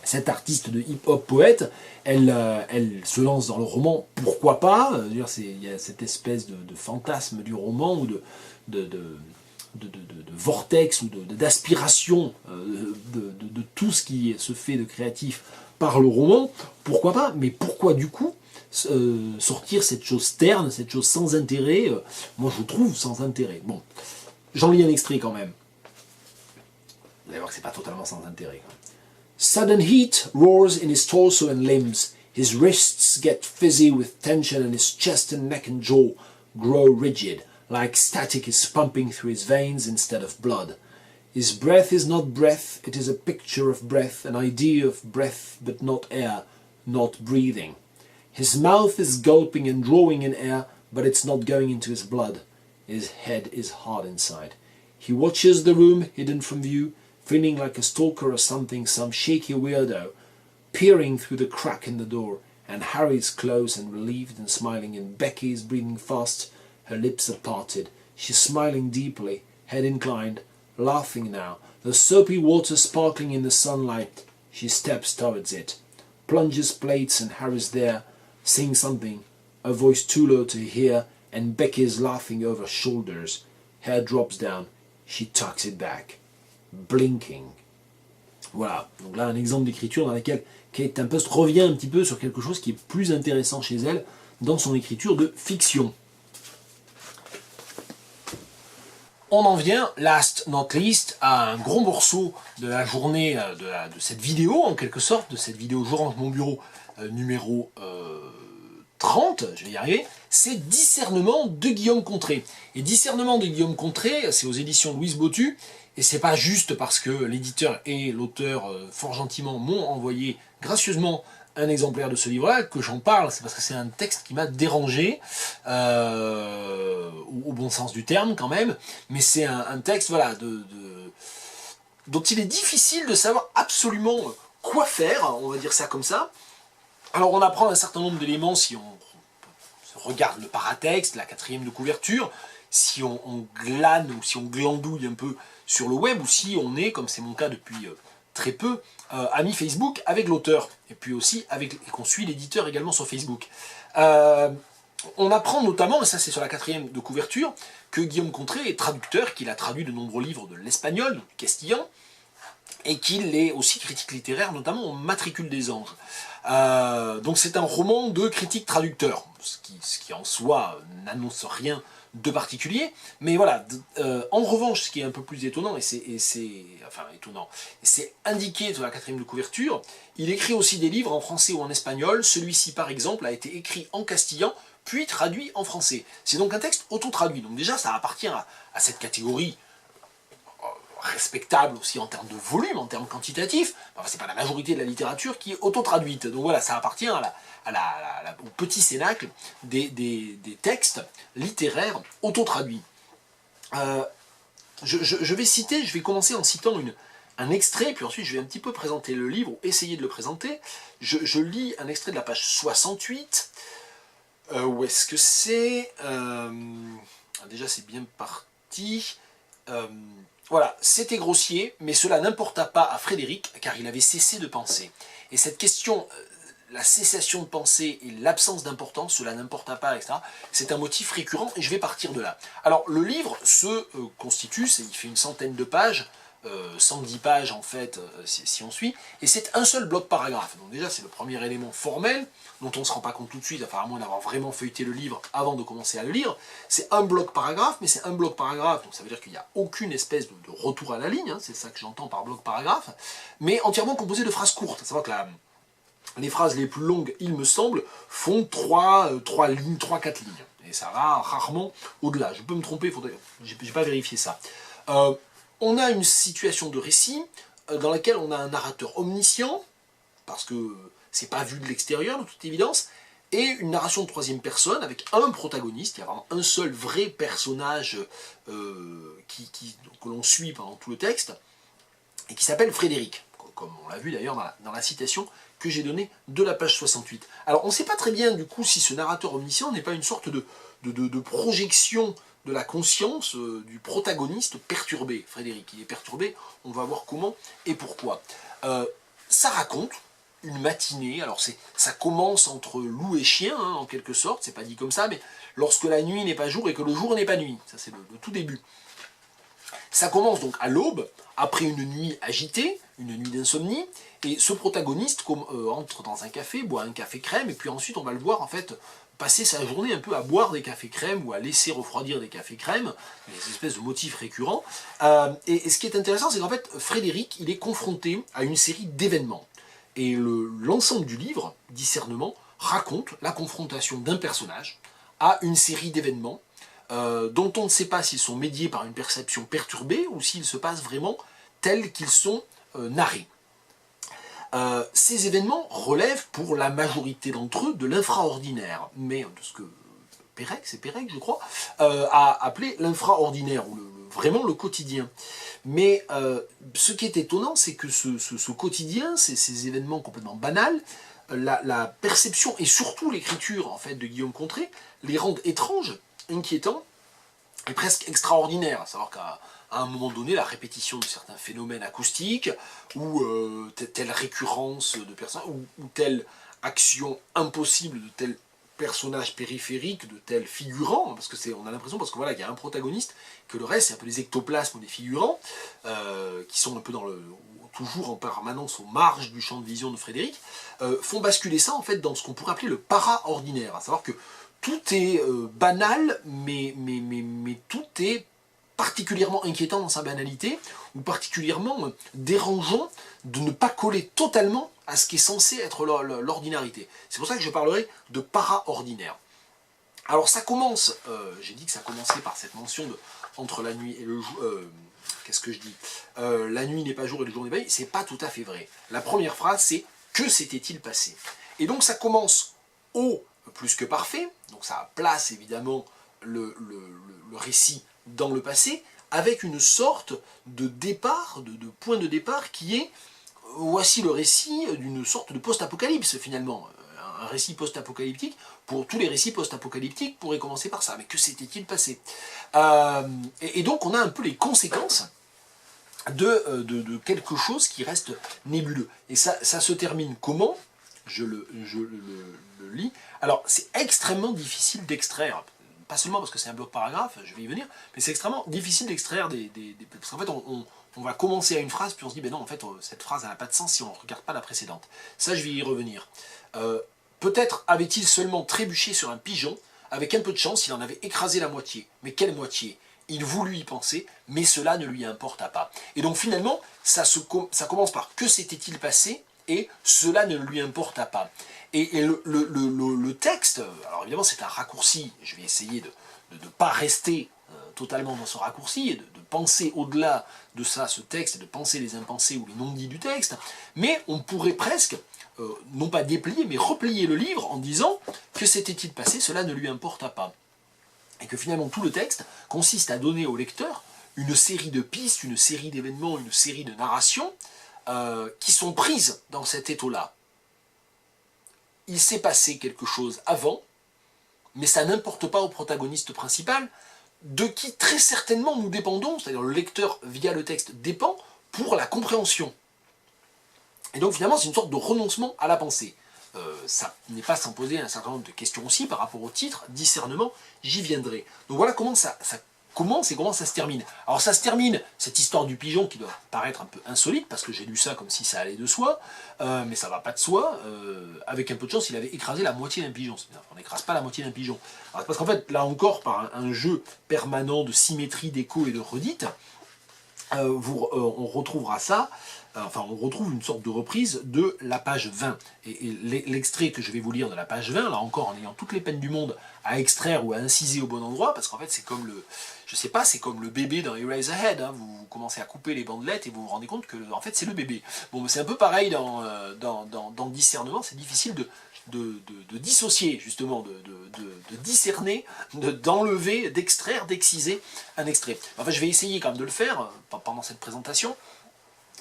cette artiste de hip-hop poète, elle se lance dans le roman, pourquoi pas, il y a cette espèce de fantasme du roman, ou de vortex, ou d'aspiration de tout ce qui se fait de créatif par le roman, pourquoi pas, mais pourquoi du coup sortir cette chose terne, cette chose sans intérêt, moi je trouve sans intérêt. Bon, j'en lis un extrait quand même. Vous allez voir que c'est pas totalement sans intérêt. Sudden heat roars in his torso and limbs. His wrists get fizzy with tension and his chest and neck and jaw grow rigid, like static is pumping through his veins instead of blood. His breath is not breath, it is a picture of breath, an idea of breath, but not air, not breathing. His mouth is gulping and drawing in air, but it's not going into his blood. His head is hard inside. He watches the room hidden from view, feeling like a stalker or something, some shaky weirdo, peering through the crack in the door, and Harry's close and relieved and smiling, and Becky is breathing fast, her lips are parted. She's smiling deeply, head inclined, laughing now, the soapy water sparkling in the sunlight. She steps towards it, plunges plates, and Harry's there, saying something, a voice too low to hear, and Becky is laughing over shoulders. Hair drops down, she tucks it back, blinking. Voilà, donc là un exemple d'écriture dans laquelle Kate Tempest revient un petit peu sur quelque chose qui est plus intéressant chez elle dans son écriture de fiction. On en vient, last not least, à un gros morceau de la journée de cette vidéo, en quelque sorte, de cette vidéo Je range mon bureau numéro 30, je vais y arriver, c'est Discernement de Guillaume Contré. Et Discernement de Guillaume Contré, c'est aux éditions Louise Bottu, et c'est pas juste parce que l'éditeur et l'auteur fort gentiment m'ont envoyé gracieusement un exemplaire de ce livre-là que j'en parle, c'est parce que c'est un texte qui m'a dérangé, au bon sens du terme quand même, mais c'est un texte voilà, dont il est difficile de savoir absolument quoi faire, on va dire ça comme ça. Alors on apprend un certain nombre d'éléments si on regarde le paratexte, la 4e de couverture, si on glane ou si on glandouille un peu sur le web, ou si on est, comme c'est mon cas depuis très peu, ami Facebook avec l'auteur, et puis aussi et qu'on suit l'éditeur également sur Facebook. On apprend notamment, et ça c'est sur la 4e de couverture, que Guillaume Contré est traducteur, qu'il a traduit de nombreux livres de l'espagnol, du castillan, et qu'il est aussi critique littéraire, notamment au Matricule des Anges. Donc c'est un roman de critique-traducteur, ce qui en soi n'annonce rien de particulier, mais voilà, en revanche, ce qui est un peu plus étonnant, et c'est indiqué sur la 4e de couverture, il écrit aussi des livres en français ou en espagnol. Celui-ci par exemple a été écrit en castillan, puis traduit en français. C'est donc un texte auto-traduit, donc déjà ça appartient à cette catégorie respectable aussi en termes de volume, en termes quantitatifs. Enfin, c'est pas la majorité de la littérature qui est auto-traduite, donc voilà, ça appartient au petit cénacle des textes littéraires auto-traduits. Je vais commencer en citant un extrait, puis ensuite je vais un petit peu présenter le livre, ou essayer de le présenter. Je lis un extrait de la page 68. Où est-ce que c'est déjà c'est bien parti. Voilà, c'était grossier, mais cela n'importa pas à Frédéric, car il avait cessé de penser. Et cette question, la cessation de pensée et l'absence d'importance, cela n'importa pas, etc., c'est un motif récurrent, et je vais partir de là. Alors, le livre se constitue, il fait une centaine de pages, 110 pages en fait, si on suit, et c'est un seul bloc paragraphe. Donc déjà, c'est le premier élément formel, dont on ne se rend pas compte tout de suite, enfin à moins d'avoir vraiment feuilleté le livre avant de commencer à le lire. C'est un bloc paragraphe, mais c'est un bloc paragraphe, donc ça veut dire qu'il n'y a aucune espèce de retour à la ligne, hein, c'est ça que j'entends par bloc paragraphe, mais entièrement composé de phrases courtes. À savoir que les phrases les plus longues, il me semble, font 3 lignes, 3-4 lignes. Et ça va rarement au-delà. Je peux me tromper, j'ai pas vérifié ça. On a une situation de récit dans laquelle on a un narrateur omniscient, parce que c'est pas vu de l'extérieur de toute évidence, et une narration de 3e personne avec un protagoniste. Il y a vraiment un seul vrai personnage que l'on suit pendant tout le texte, et qui s'appelle Frédéric, comme on l'a vu d'ailleurs dans la citation que j'ai donnée de la page 68. Alors on ne sait pas très bien du coup si ce narrateur omniscient n'est pas une sorte de projection de la conscience du protagoniste perturbé. Frédéric, il est perturbé, on va voir comment et pourquoi. Ça raconte une matinée, alors ça commence entre loup et chien, hein, en quelque sorte, c'est pas dit comme ça, mais lorsque la nuit n'est pas jour et que le jour n'est pas nuit, ça c'est le tout début. Ça commence donc à l'aube, après une nuit agitée, une nuit d'insomnie, et ce protagoniste entre dans un café, boit un café crème, et puis ensuite on va le voir en fait passer sa journée un peu à boire des cafés crème ou à laisser refroidir des cafés crème, des espèces de motifs récurrents. Et ce qui est intéressant, c'est qu'en fait, Frédéric, il est confronté à une série d'événements. Et l'ensemble du livre, Discernement, raconte la confrontation d'un personnage à une série d'événements dont on ne sait pas s'ils sont médiés par une perception perturbée ou s'ils se passent vraiment tels qu'ils sont narrés. Ces événements relèvent pour la majorité d'entre eux de l'infraordinaire, mais de ce que Pérec, c'est Pérec je crois, a appelé l'infraordinaire, ou vraiment le quotidien. Mais ce qui est étonnant, c'est que ce quotidien, ces événements complètement banals, la perception et surtout l'écriture en fait, de Guillaume Contré les rendent étranges, inquiétants et presque extraordinaires. À savoir qu'à un moment donné, la répétition de certains phénomènes acoustiques, ou telle récurrence de personnes, ou telle action impossible de tel personnage périphérique, de tel figurant, parce que on a l'impression, parce que voilà, il y a un protagoniste, que le reste, c'est un peu les ectoplasmes des figurants, qui sont un peu toujours en permanence aux marges du champ de vision de Frédéric, font basculer ça en fait dans ce qu'on pourrait appeler le para-ordinaire, à savoir que tout est banal, mais tout est particulièrement inquiétant dans sa banalité, ou particulièrement dérangeant de ne pas coller totalement à ce qui est censé être l'ordinarité. C'est pour ça que je parlerai de para-ordinaire. Alors ça commence, j'ai dit que ça commençait par cette mention de entre la nuit et le jour, qu'est-ce que je dis, la nuit n'est pas jour et le jour n'est pas nuit, c'est pas tout à fait vrai. La première phrase c'est « que s'était-il passé ?» Et donc ça commence au plus que parfait, donc ça place évidemment le récit dans le passé, avec une sorte de départ, de point de départ qui est, voici le récit d'une sorte de post-apocalypse finalement, un récit post-apocalyptique, pour tous les récits post-apocalyptiques pourraient commencer par ça, mais que s'était-il passé et donc on a un peu les conséquences de quelque chose qui reste nébuleux. Et ça se termine comment? Je le lis. Alors c'est extrêmement difficile d'extraire, pas seulement parce que c'est un bloc paragraphe, je vais y venir, mais c'est extrêmement difficile d'extraire parce qu'en fait on va commencer à une phrase, puis on se dit, ben non, en fait, cette phrase n'a pas de sens si on ne regarde pas la précédente. Ça, je vais y revenir. Peut-être avait-il seulement trébuché sur un pigeon, avec un peu de chance, il en avait écrasé la moitié. Mais quelle moitié? Il voulut y penser, mais cela ne lui importa pas. Et donc finalement, ça commence par « que s'était-il passé ?» et « cela ne lui importa pas ». Et le texte, alors évidemment c'est un raccourci, je vais essayer de ne pas rester totalement dans ce raccourci, et de penser au-delà de ça, ce texte, et de penser les impensés ou les non-dits du texte, mais on pourrait presque, non pas déplier, mais replier le livre en disant « que s'était-il passé, cela ne lui importa pas ». Et que finalement tout le texte consiste à donner au lecteur une série de pistes, une série d'événements, une série de narrations qui sont prises dans cet étau-là. Il s'est passé quelque chose avant, mais ça n'importe pas au protagoniste principal, de qui très certainement nous dépendons, c'est-à-dire le lecteur via le texte dépend pour la compréhension. Et donc finalement c'est une sorte de renoncement à la pensée. Ça n'est pas sans poser un certain nombre de questions aussi par rapport au titre, discernement, j'y viendrai. Donc voilà comment ça commence et comment ça se termine. Alors ça se termine, cette histoire du pigeon qui doit paraître un peu insolite, parce que j'ai lu ça comme si ça allait de soi, mais ça va pas de soi, avec un peu de chance, il avait écrasé la moitié d'un pigeon. On n'écrase pas la moitié d'un pigeon. Alors, parce qu'en fait, là encore, par un jeu permanent de symétrie, d'écho et de redite, on retrouvera ça, enfin on retrouve une sorte de reprise de la page 20. Et l'extrait que je vais vous lire de la page 20, là encore en ayant toutes les peines du monde à extraire ou à inciser au bon endroit, parce qu'en fait c'est comme le, je sais pas, c'est comme le bébé dans Eraserhead, hein, vous commencez à couper les bandelettes et vous vous rendez compte que en fait c'est le bébé. Bon, c'est un peu pareil dans le discernement, c'est difficile de dissocier, justement, de discerner, d'enlever, d'extraire, d'exciser un extrait. Enfin, je vais essayer quand même de le faire pendant cette présentation.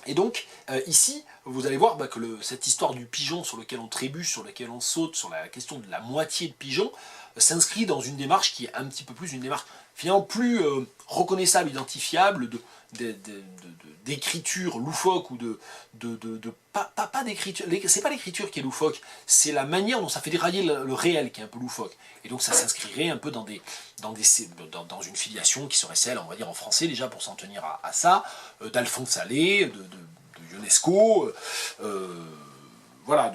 Et donc, ici, vous allez voir que cette histoire du pigeon sur lequel on trébuche, sur lequel on saute, sur la question de la moitié de pigeon, s'inscrit dans une démarche qui est un petit peu plus une démarche finalement plus reconnaissable, identifiable, d'écriture loufoque ou pas d'écriture, c'est pas l'écriture qui est loufoque, c'est la manière dont ça fait dérailler le réel qui est un peu loufoque. Et donc ça s'inscrirait un peu dans une filiation qui serait celle, on va dire en français déjà pour s'en tenir à ça, d'Alphonse Allais, de Ionesco, voilà,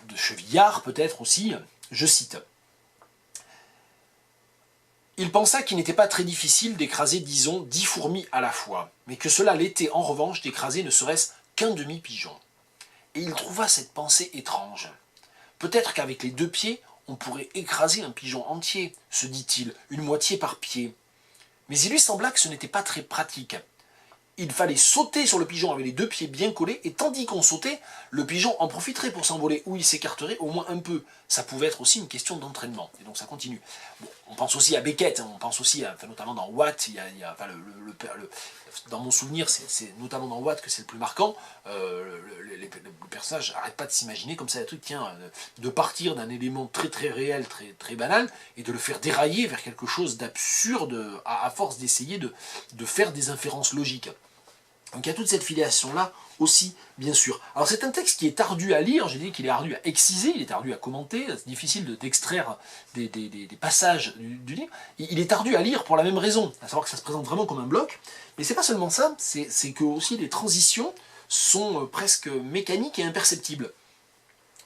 de Chevillard peut-être aussi, je cite. Il pensa qu'il n'était pas très difficile d'écraser, disons, 10 fourmis à la fois, mais que cela l'était en revanche d'écraser ne serait-ce qu'un demi-pigeon. Et il trouva cette pensée étrange. Peut-être qu'avec les 2 pieds, on pourrait écraser un pigeon entier, se dit-il, une moitié par pied. Mais il lui sembla que ce n'était pas très pratique. Il fallait sauter sur le pigeon avec les 2 pieds bien collés, et tandis qu'on sautait, le pigeon en profiterait pour s'envoler, ou il s'écarterait au moins un peu. Ça pouvait être aussi une question d'entraînement, et donc ça continue. Bon, on pense aussi à Beckett, on pense aussi, notamment dans Watt, dans mon souvenir, c'est notamment dans Watt que c'est le plus marquant, le personnage n'arrête pas de s'imaginer comme ça, un truc, tiens, de partir d'un élément très très réel, très, très banal, et de le faire dérailler vers quelque chose d'absurde, à force d'essayer de faire des inférences logiques. Donc il y a toute cette filiation-là aussi, bien sûr. Alors c'est un texte qui est ardu à lire, j'ai dit qu'il est ardu à exciser, il est ardu à commenter, c'est difficile d'extraire des passages du livre. Il est ardu à lire pour la même raison, à savoir que ça se présente vraiment comme un bloc, mais c'est pas seulement ça, c'est que aussi les transitions sont presque mécaniques et imperceptibles.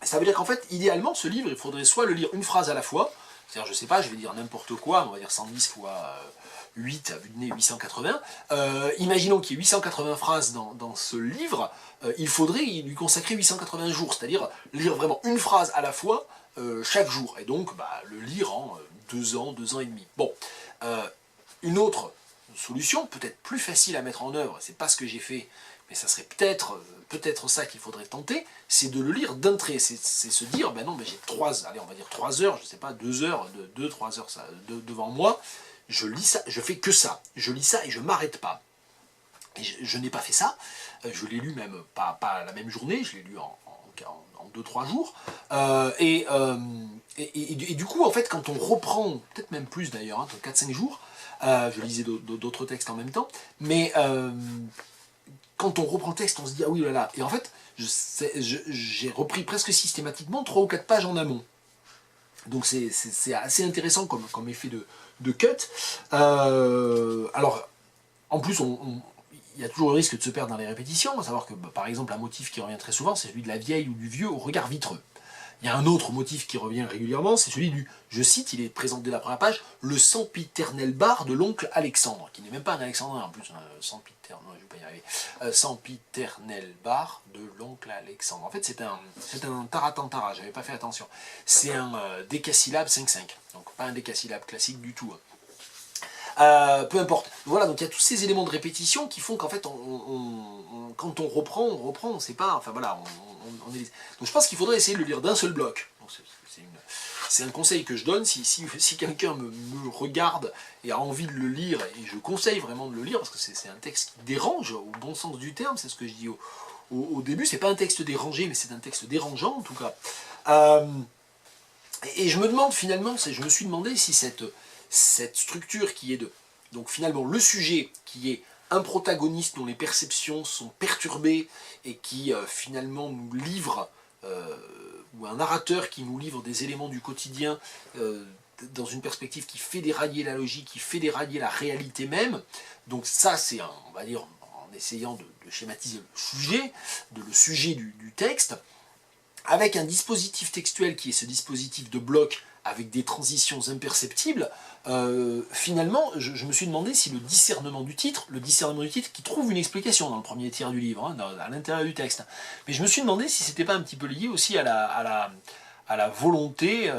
Ça veut dire qu'en fait, idéalement, ce livre, il faudrait soit le lire une phrase à la fois, c'est-à-dire, je sais pas, je vais dire n'importe quoi, on va dire 110 fois 8, à vue de nez 880. Imaginons qu'il y ait 880 phrases dans ce livre, il faudrait lui consacrer 880 jours, c'est-à-dire lire vraiment une phrase à la fois chaque jour, et donc le lire en 2 ans, 2 ans et demi. Bon, une autre solution, peut-être plus facile à mettre en œuvre, c'est pas ce que j'ai fait, mais ça serait peut-être ça qu'il faudrait tenter, c'est de le lire d'un trait, c'est se dire, ben non, j'ai 3 heures, je sais pas, 2 heures, 2-3 heures devant moi, je lis ça, je fais que ça, je lis ça et je m'arrête pas. Et je n'ai pas fait ça, je l'ai lu même, pas la même journée, je l'ai lu en 2-3 jours, et du coup, en fait, quand on reprend, peut-être même plus d'ailleurs, hein, 4-5 jours, je lisais d'autres textes en même temps, mais quand on reprend le texte, on se dit, ah oui, là là, et en fait, j'ai repris presque systématiquement 3 ou 4 pages en amont. Donc c'est assez intéressant comme effet de cut. Alors, en plus, il y a toujours le risque de se perdre dans les répétitions, à savoir que, par exemple, un motif qui revient très souvent, c'est celui de la vieille ou du vieux au regard vitreux. Il y a un autre motif qui revient régulièrement, c'est celui du, je cite, il est présenté dès la première page, le sempiternel bar de l'oncle Alexandre, qui n'est même pas un Alexandrin en plus, sempiternel, non, je vais pas y arriver, sempiternel bar de l'oncle Alexandre. En fait, c'est un taratantara, j'avais pas fait attention. C'est un décasyllabe 5-5, donc pas un décasyllabe classique du tout. Peu importe. Voilà, donc il y a tous ces éléments de répétition qui font qu'en fait, quand on reprend, on sait pas, enfin voilà, on est... Donc je pense qu'il faudrait essayer de le lire d'un seul bloc. C'est un conseil que je donne, si quelqu'un me regarde et a envie de le lire, et je conseille vraiment de le lire, parce que c'est un texte qui dérange, au bon sens du terme, c'est ce que je dis au début, c'est pas un texte dérangé, mais c'est un texte dérangeant en tout cas. Et je me demande finalement, je me suis demandé si cette structure qui est donc finalement le sujet qui est un protagoniste dont les perceptions sont perturbées et qui finalement nous livre, ou un narrateur qui nous livre des éléments du quotidien dans une perspective qui fait dérailler la logique, qui fait dérailler la réalité même. Donc ça c'est, on va dire, en essayant de schématiser le sujet du texte, avec un dispositif textuel qui est ce dispositif de bloc avec des transitions imperceptibles, finalement, je me suis demandé si le discernement du titre qui trouve une explication dans le premier tiers du livre, hein, à l'intérieur du texte, mais je me suis demandé si c'était pas un petit peu lié aussi à la volonté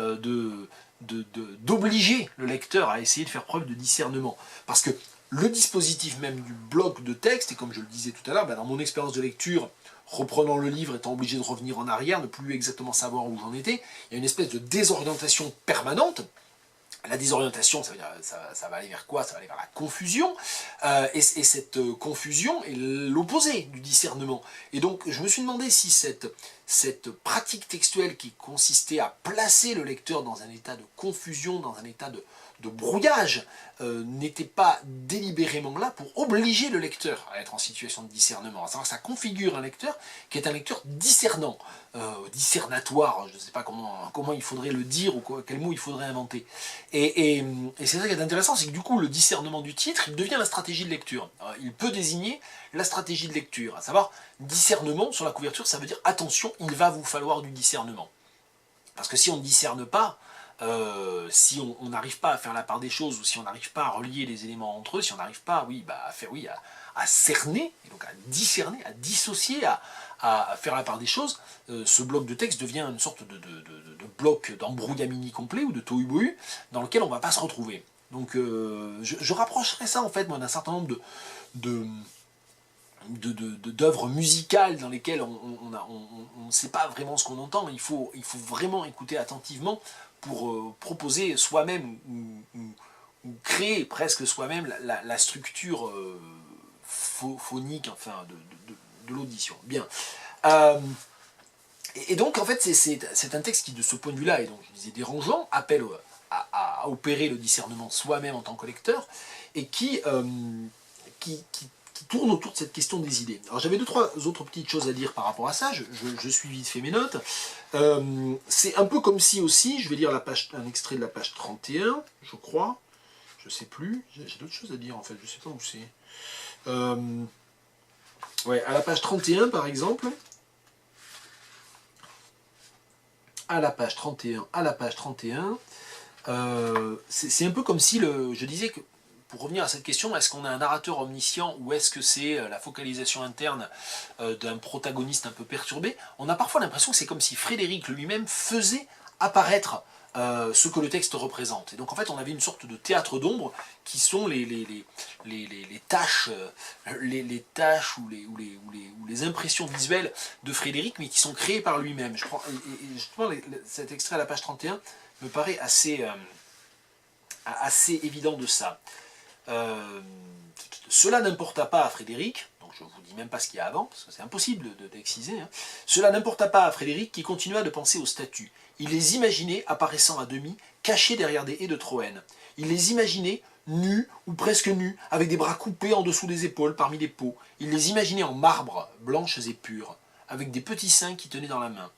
d'obliger le lecteur à essayer de faire preuve de discernement. Parce que le dispositif même du bloc de texte, et comme je le disais tout à l'heure, dans mon expérience de lecture, reprenant le livre, étant obligé de revenir en arrière, ne plus exactement savoir où j'en étais, il y a une espèce de désorientation permanente. La désorientation, ça veut dire, ça va aller vers quoi? Ça va aller vers la confusion, et cette confusion est l'opposé du discernement. Et donc, je me suis demandé si cette pratique textuelle qui consistait à placer le lecteur dans un état de confusion, dans un état de brouillage, n'était pas délibérément là pour obliger le lecteur à être en situation de discernement. À savoir, ça configure un lecteur qui est un lecteur discernant, discernatoire, je ne sais pas comment il faudrait le dire, ou quel mot il faudrait inventer. Et c'est ça qui est intéressant, c'est que du coup, le discernement du titre, il devient la stratégie de lecture. Il peut désigner la stratégie de lecture, à savoir, discernement sur la couverture, ça veut dire, attention, il va vous falloir du discernement. Parce que si on ne discerne pas, si on n'arrive pas à faire la part des choses, ou si on n'arrive pas à relier les éléments entre eux, si on n'arrive pas à cerner, et donc à discerner, à dissocier, à faire la part des choses, ce bloc de texte devient une sorte de bloc d'embrouillamini complet ou de tohu-bohu dans lequel on ne va pas se retrouver. Donc je rapprocherais ça en fait moi d'un certain nombre d'œuvres musicales dans lesquelles on ne sait pas vraiment ce qu'on entend. Il faut vraiment écouter attentivement pour proposer soi-même ou créer presque soi-même la structure phonique enfin, de l'audition. Bien. Et donc en fait c'est un texte qui de ce point de vue-là est donc je disais dérangeant, appelle à opérer le discernement soi-même en tant que lecteur et qui tourne autour de cette question des idées. Alors j'avais 2-3 autres petites choses à dire par rapport à ça, je suis vite fait mes notes. C'est un peu comme si aussi, je vais lire un extrait de la page 31, je crois, je sais plus, j'ai d'autres choses à dire en fait, je sais pas où c'est. Ouais, à la page 31 par exemple, à la page 31, c'est un peu comme si, je disais que, pour revenir à cette question, est-ce qu'on a un narrateur omniscient ou est-ce que c'est la focalisation interne d'un protagoniste un peu perturbé? On a parfois l'impression que c'est comme si Frédéric lui-même faisait apparaître ce que le texte représente. Et donc en fait on avait une sorte de théâtre d'ombre qui sont les tâches, ou les impressions visuelles de Frédéric, mais qui sont créées par lui-même. Justement cet extrait à la page 31 me paraît assez évident de ça. Cela n'importa pas à Frédéric, donc je ne vous dis même pas ce qu'il y a avant, parce que c'est impossible d'exciser, hein. Cela n'importa pas à Frédéric qui continua de penser aux statues. Il les imaginait apparaissant à demi, cachés derrière des haies de Troène. Il les imaginait nus ou presque nus, avec des bras coupés en dessous des épaules parmi les peaux. Il les imaginait en marbre, blanches et pures, avec des petits seins qui tenaient dans la main.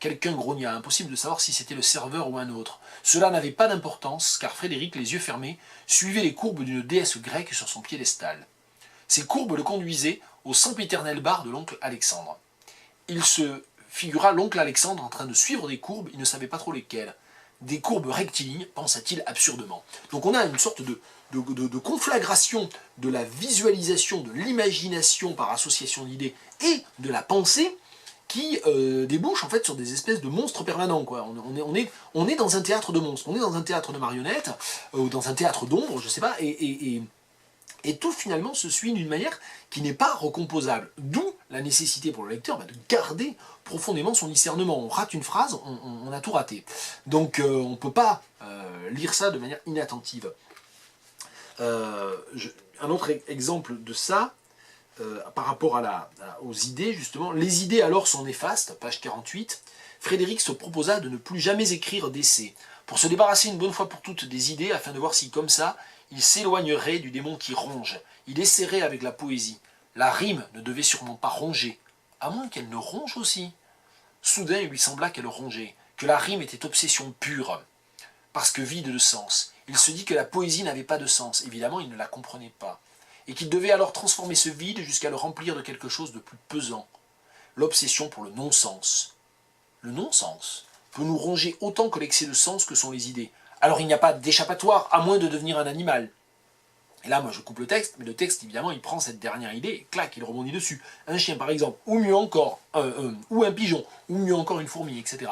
Quelqu'un grogna, impossible de savoir si c'était le serveur ou un autre. Cela n'avait pas d'importance, car Frédéric, les yeux fermés, suivait les courbes d'une déesse grecque sur son piédestal. Ces courbes le conduisaient au sempiternel bar de l'oncle Alexandre. Il se figura l'oncle Alexandre en train de suivre des courbes, il ne savait pas trop lesquelles. Des courbes rectilignes, pensa-t-il absurdement. Donc on a une sorte de conflagration de la visualisation, de l'imagination par association d'idées et de la pensée, qui débouche en fait sur des espèces de monstres permanents, quoi. On est dans un théâtre de monstres, on est dans un théâtre de marionnettes, ou dans un théâtre d'ombre, je sais pas, et tout finalement se suit d'une manière qui n'est pas recomposable. D'où la nécessité pour le lecteur de garder profondément son discernement. On rate une phrase, on a tout raté. Donc on ne peut pas lire ça de manière inattentive. Un autre exemple de ça, par rapport aux idées, justement. Les idées alors sont néfastes, page 48. Frédéric se proposa de ne plus jamais écrire d'essais, pour se débarrasser une bonne fois pour toutes des idées, afin de voir si, comme ça, il s'éloignerait du démon qui ronge. Il essaierait avec la poésie. La rime ne devait sûrement pas ronger, à moins qu'elle ne ronge aussi. Soudain, il lui sembla qu'elle rongeait, que la rime était obsession pure, parce que vide de sens. Il se dit que la poésie n'avait pas de sens, évidemment il ne la comprenait pas, et qu'il devait alors transformer ce vide jusqu'à le remplir de quelque chose de plus pesant. L'obsession pour le non-sens. Le non-sens peut nous ronger autant que l'excès de sens que sont les idées. Alors il n'y a pas d'échappatoire, à moins de devenir un animal. Et là, moi, je coupe le texte, mais le texte, évidemment, il prend cette dernière idée, et clac, il rebondit dessus. Un chien, par exemple, ou mieux encore, ou un pigeon, ou mieux encore une fourmi, etc.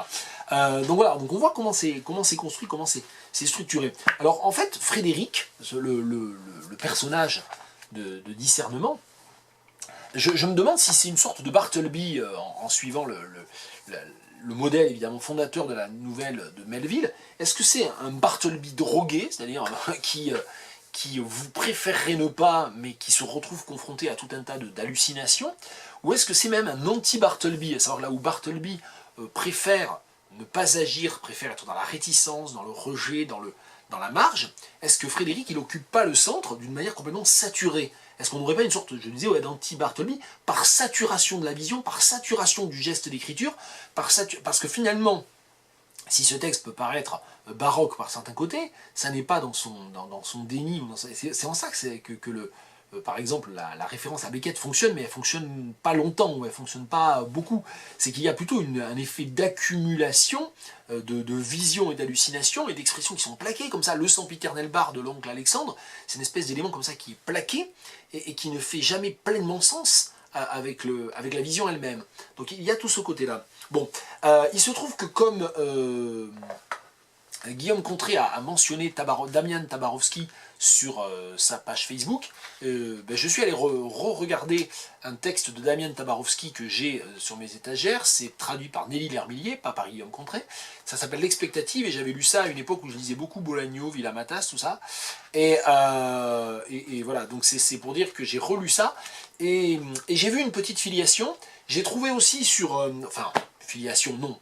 Donc voilà, donc on voit comment c'est construit, comment c'est structuré. Alors, en fait, Frédéric, le personnage de discernement, je me demande si c'est une sorte de Bartleby, en suivant le modèle évidemment fondateur de la nouvelle de Melville. Est-ce que c'est un Bartleby drogué, c'est-à-dire qui vous préférerait ne pas, mais qui se retrouve confronté à tout un tas d'hallucinations, ou est-ce que c'est même un anti-Bartleby, à savoir là où Bartleby préfère ne pas agir, préfère être dans la réticence, dans le rejet, dans la marge? Est-ce que Frédéric, il n'occupe pas le centre d'une manière complètement saturée? Est-ce qu'on n'aurait pas une sorte, je disais, d'anti-Bartleby, par saturation de la vision, par saturation du geste d'écriture, parce que finalement, si ce texte peut paraître baroque par certains côtés, ça n'est pas dans son déni. C'est en ça que par exemple, la référence à Beckett fonctionne, mais elle ne fonctionne pas longtemps, ou elle ne fonctionne pas beaucoup. C'est qu'il y a plutôt un effet d'accumulation de visions et d'hallucinations et d'expressions qui sont plaquées, comme ça. Le sempiternel bar de l'oncle Alexandre, c'est une espèce d'élément comme ça qui est plaqué et qui ne fait jamais pleinement sens avec la vision elle-même. Donc il y a tout ce côté-là. Bon, il se trouve que comme Guillaume Contré a mentionné Damian Tabarovsky sur sa page Facebook, je suis allé re-regarder un texte de Damian Tabarovsky que j'ai sur mes étagères. C'est traduit par Nelly Lermillier, pas par Guillaume Contré. Ça s'appelle L'Expectative, et j'avais lu ça à une époque où je lisais beaucoup Bolaño, Villamatas, tout ça. Et voilà, donc c'est pour dire que j'ai relu ça, et j'ai vu une petite filiation. J'ai trouvé aussi sur... enfin, filiation, non.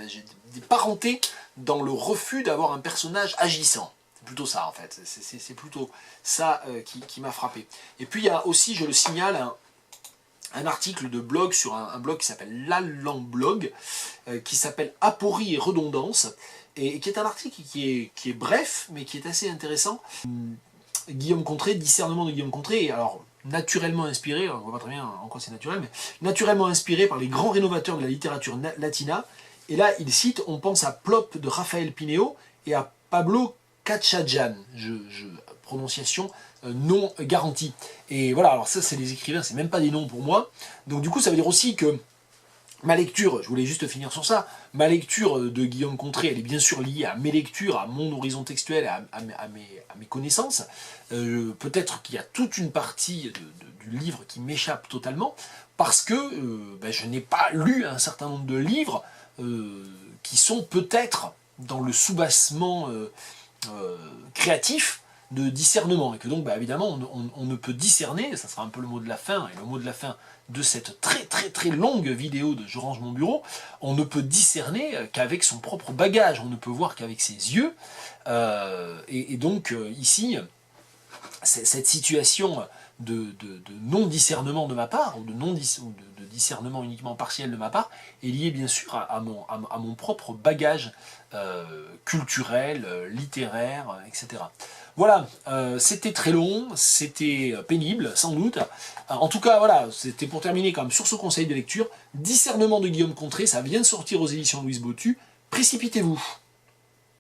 J'ai des parentés dans le refus d'avoir un personnage agissant. C'est plutôt ça, en fait. C'est plutôt ça qui m'a frappé. Et puis, il y a aussi, je le signale, un article de blog sur un blog qui s'appelle l'Allamblog, qui s'appelle Aporie et redondance, et qui est un article qui est bref, mais qui est assez intéressant. Guillaume Contré, discernement de Guillaume Contré, alors naturellement inspiré, on ne voit pas très bien en quoi c'est naturel, mais naturellement inspiré par les grands rénovateurs de la littérature latina. Et là, il cite, on pense à Plop de Rafael Pineo et à Pablo Cachadjan, prononciation non garantie. Et voilà, alors ça c'est les écrivains, c'est même pas des noms pour moi. Donc du coup, ça veut dire aussi que ma lecture, je voulais juste finir sur ça, ma lecture de Guillaume Contré, elle est bien sûr liée à mes lectures, à mon horizon textuel, à mes connaissances. Peut-être qu'il y a toute une partie du livre qui m'échappe totalement, parce que je n'ai pas lu un certain nombre de livres qui sont peut-être dans le soubassement créatif de discernement, et que donc évidemment on ne peut discerner, ça sera un peu le mot de la fin, et le mot de la fin de cette très très très longue vidéo de Je range mon bureau, on ne peut discerner qu'avec son propre bagage, on ne peut voir qu'avec ses yeux, et donc ici, cette situation de non-discernement de ma part, ou de discernement uniquement partiel de ma part, est liée bien sûr à mon propre bagage culturel, littéraire, etc. Voilà, c'était très long, c'était pénible, sans doute. En tout cas, voilà, c'était pour terminer quand même sur ce conseil de lecture. Discernement de Guillaume Contré, ça vient de sortir aux éditions Louise Bottu. Précipitez-vous.